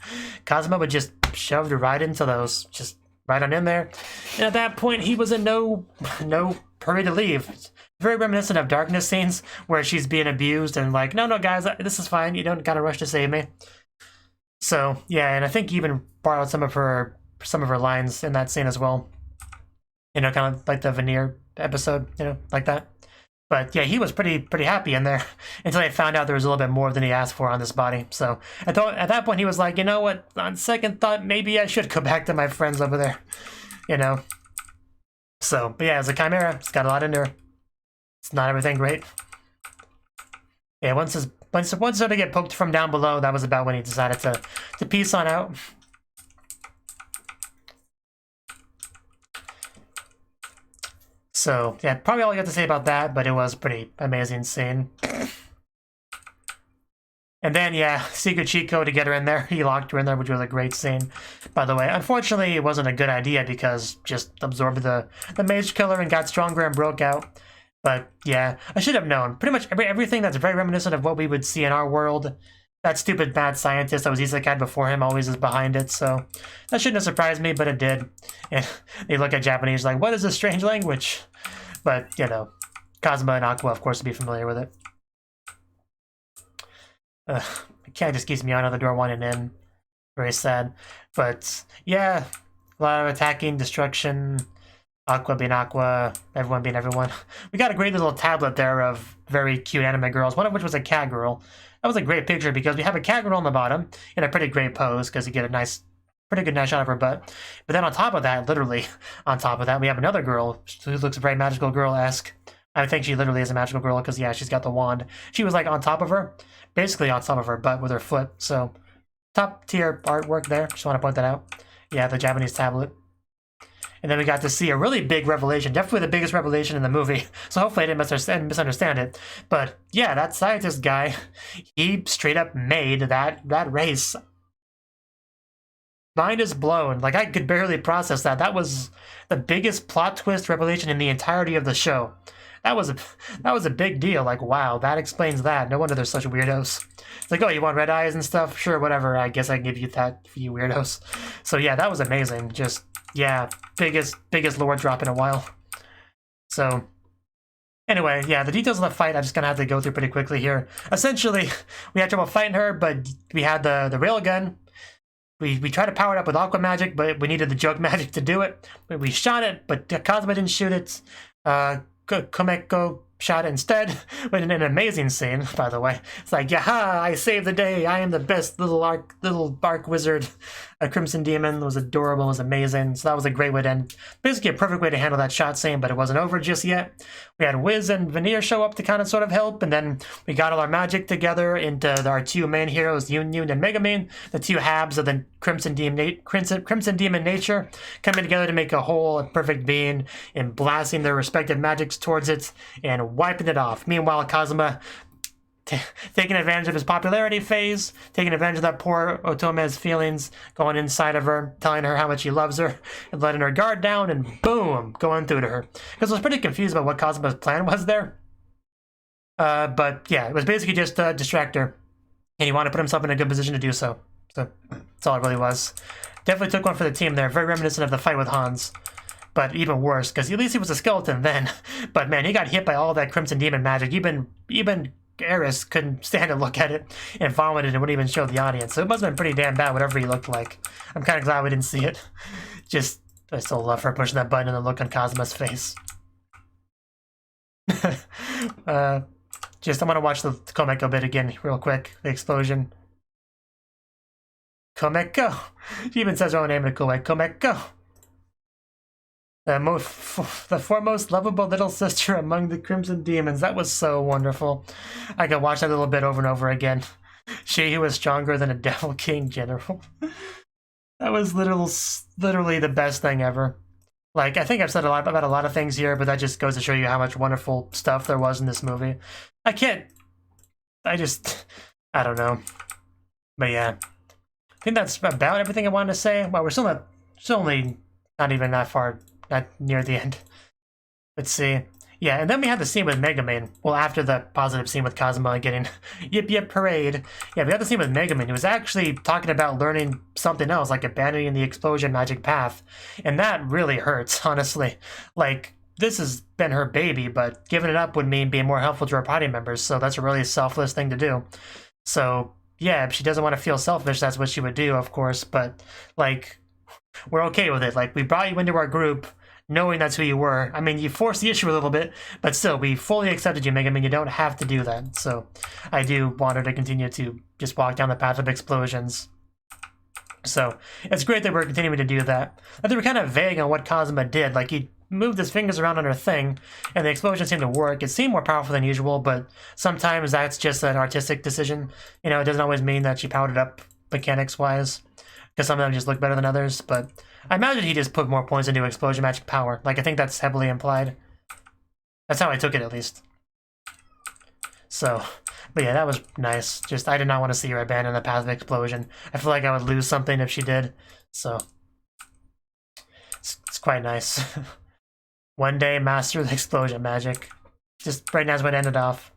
Kazuma would just shove her right into those, just right on in there. And at that point, he was in no hurry to leave. Very reminiscent of Darkness scenes where she's being abused and like, no, guys, this is fine. You don't gotta rush to save me. So, yeah, and I think he even borrowed some of her lines in that scene as well. You know, kind of like the Veneer episode, you know, like that. But yeah, he was pretty happy in there until they found out there was a little bit more than he asked for on this body. So at that point, he was like, you know what? On second thought, maybe I should go back to my friends over there. You know. So, but yeah, it's a chimera. It's got a lot in there. It's not everything great. Yeah, once started to get poked from down below, that was about when he decided to peace on out. So, yeah, probably all you have to say about that, but it was a pretty amazing scene. And then, yeah, secret cheat code to get her in there. He locked her in there, which was a great scene, by the way. Unfortunately, it wasn't a good idea because just absorbed the mage killer and got stronger and broke out. But, yeah, I should have known. Pretty much everything that's very reminiscent of what we would see in our world. That stupid mad scientist that was Isekai before him always is behind it, so that shouldn't have surprised me, but it did. And they look at Japanese like, what is this strange language? But, you know, Kazuma and Aqua, of course, would be familiar with it. The cat just keeps me out of the door wanting in. Very sad. But, yeah, a lot of attacking, destruction, Aqua being Aqua, everyone being everyone. We got a great little tablet there of very cute anime girls, one of which was a cat girl. That was a great picture because we have a cat girl on the bottom in a pretty great pose because you get a pretty good nice shot of her butt. But then on top of that, literally on top of that, we have another girl who looks very magical girl-esque. I think she literally is a magical girl because, yeah, she's got the wand. She was, like, on top of her, basically on top of her butt with her foot. So, top tier artwork there. Just want to point that out. Yeah, the Japanese tablet. And then we got to see a really big revelation, definitely the biggest revelation in the movie. So hopefully I didn't misunderstand it. But yeah, that scientist guy, he straight up made that race. Mind is blown. Like, I could barely process that. That was the biggest plot twist revelation in the entirety of the show. That was a big deal. Like, wow, that explains that. No wonder they're such weirdos. It's like, oh, you want red eyes and stuff? Sure, whatever. I guess I can give you that for you weirdos. So yeah, that was amazing. Just, yeah, biggest lore drop in a while. So anyway, yeah, the details of the fight I'm just gonna have to go through pretty quickly here. Essentially, we had trouble fighting her, but we had the railgun. We tried to power it up with aqua magic, but we needed the jug magic to do it. We shot it, but Kazuma didn't shoot it. Komeko shot it instead, but in an amazing scene, by the way. It's like, yaha, I saved the day. I am the best little bark wizard. A Crimson Demon was adorable, was amazing. So that was a great way to end. Basically a perfect way to handle that shot scene, but it wasn't over just yet. We had Wiz and Veneer show up to kind of sort of help, and then we got all our magic together into our two main heroes, Yun and Megumin, the two halves of the Crimson Demon nature, coming together to make a whole and perfect being and blasting their respective magics towards it and wiping it off. Meanwhile, Kazuma taking advantage of his popularity phase, taking advantage of that poor Otome's feelings, going inside of her, telling her how much he loves her, and letting her guard down, and boom, going through to her. Because I was pretty confused about what Kazuma's plan was there. But yeah, it was basically just to distract her, and he wanted to put himself in a good position to do so. So that's all it really was. Definitely took one for the team there, very reminiscent of the fight with Hans. But even worse, because at least he was a skeleton then. But man, he got hit by all that Crimson Demon magic. Even Eris couldn't stand to look at it and vomited and wouldn't even show the audience. So it must have been pretty damn bad, whatever he looked like. I'm kind of glad we didn't see it. Just, I still love her pushing that button and the look on Kazuma's face. I'm gonna watch the Komeko bit again real quick. The explosion. Komeko. She even says her own name in a cool way. Komeko. The foremost lovable little sister among the Crimson Demons. That was so wonderful. I could watch that little bit over and over again. She who was stronger than a Devil King General. That was literally the best thing ever. Like, I think I've said a lot about a lot of things here, but that just goes to show you how much wonderful stuff there was in this movie. I don't know. But yeah. I think that's about everything I wanted to say. Well, we're still only not even that far. Not near the end. Let's see. Yeah, and then we had the scene with Megumin. Well, after the positive scene with Kazuma getting yip parade. Yeah, we had the scene with Megumin, who was actually talking about learning something else, like abandoning the explosion magic path. And that really hurts, honestly. Like, this has been her baby, but giving it up would mean being more helpful to her party members, so that's a really selfless thing to do. So, yeah, if she doesn't want to feel selfish, that's what she would do, of course, but, like, we're okay with it. Like, we brought you into our group knowing that's who you were. I mean, you forced the issue a little bit, but still, we fully accepted you, Megumin. You don't have to do that. So I do want her to continue to just walk down the path of explosions. So it's great that we're continuing to do that. I think we're kind of vague on what Kazuma did. Like, he moved his fingers around on her thing, and the explosion seemed to work. It seemed more powerful than usual, but sometimes that's just an artistic decision. You know, it doesn't always mean that she powered it up mechanics-wise, because some of them just look better than others, but I imagine he just put more points into explosion magic power. Like, I think that's heavily implied. That's how I took it, at least. So, but yeah, that was nice. Just, I did not want to see her abandon the path of explosion. I feel like I would lose something if she did, so it's quite nice. One day, master the explosion magic. Just right now is what ended off.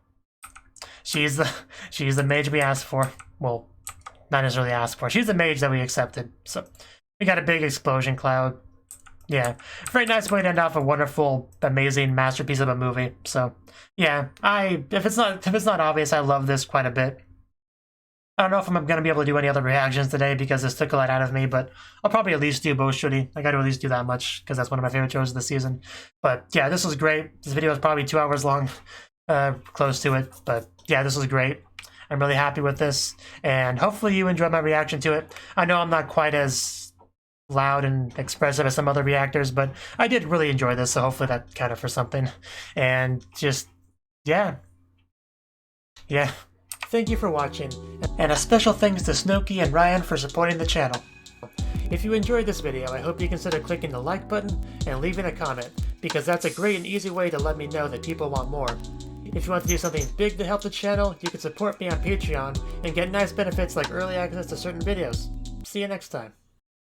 She's the mage we asked for. Well, not necessarily asked for. She's the mage that we accepted. So we got a big explosion cloud. Yeah, very nice way to end off a wonderful, amazing masterpiece of a movie. So yeah, if it's not obvious, I love this quite a bit. I don't know if I'm going to be able to do any other reactions today because this took a lot out of me, but I'll probably at least do both Shuri. I got to at least do that much because that's one of my favorite shows of the season. But yeah, this was great. This video is probably 2 hours long, close to it. But yeah, this was great. I'm really happy with this, and hopefully you enjoyed my reaction to it. I know I'm not quite as loud and expressive as some other reactors, but I did really enjoy this, so hopefully that counted for something. And just, yeah. Thank you for watching, and a special thanks to Cnouki and Ryan for supporting the channel. If you enjoyed this video, I hope you consider clicking the like button and leaving a comment, because that's a great and easy way to let me know that people want more. If you want to do something big to help the channel, you can support me on Patreon and get nice benefits like early access to certain videos. See you next time.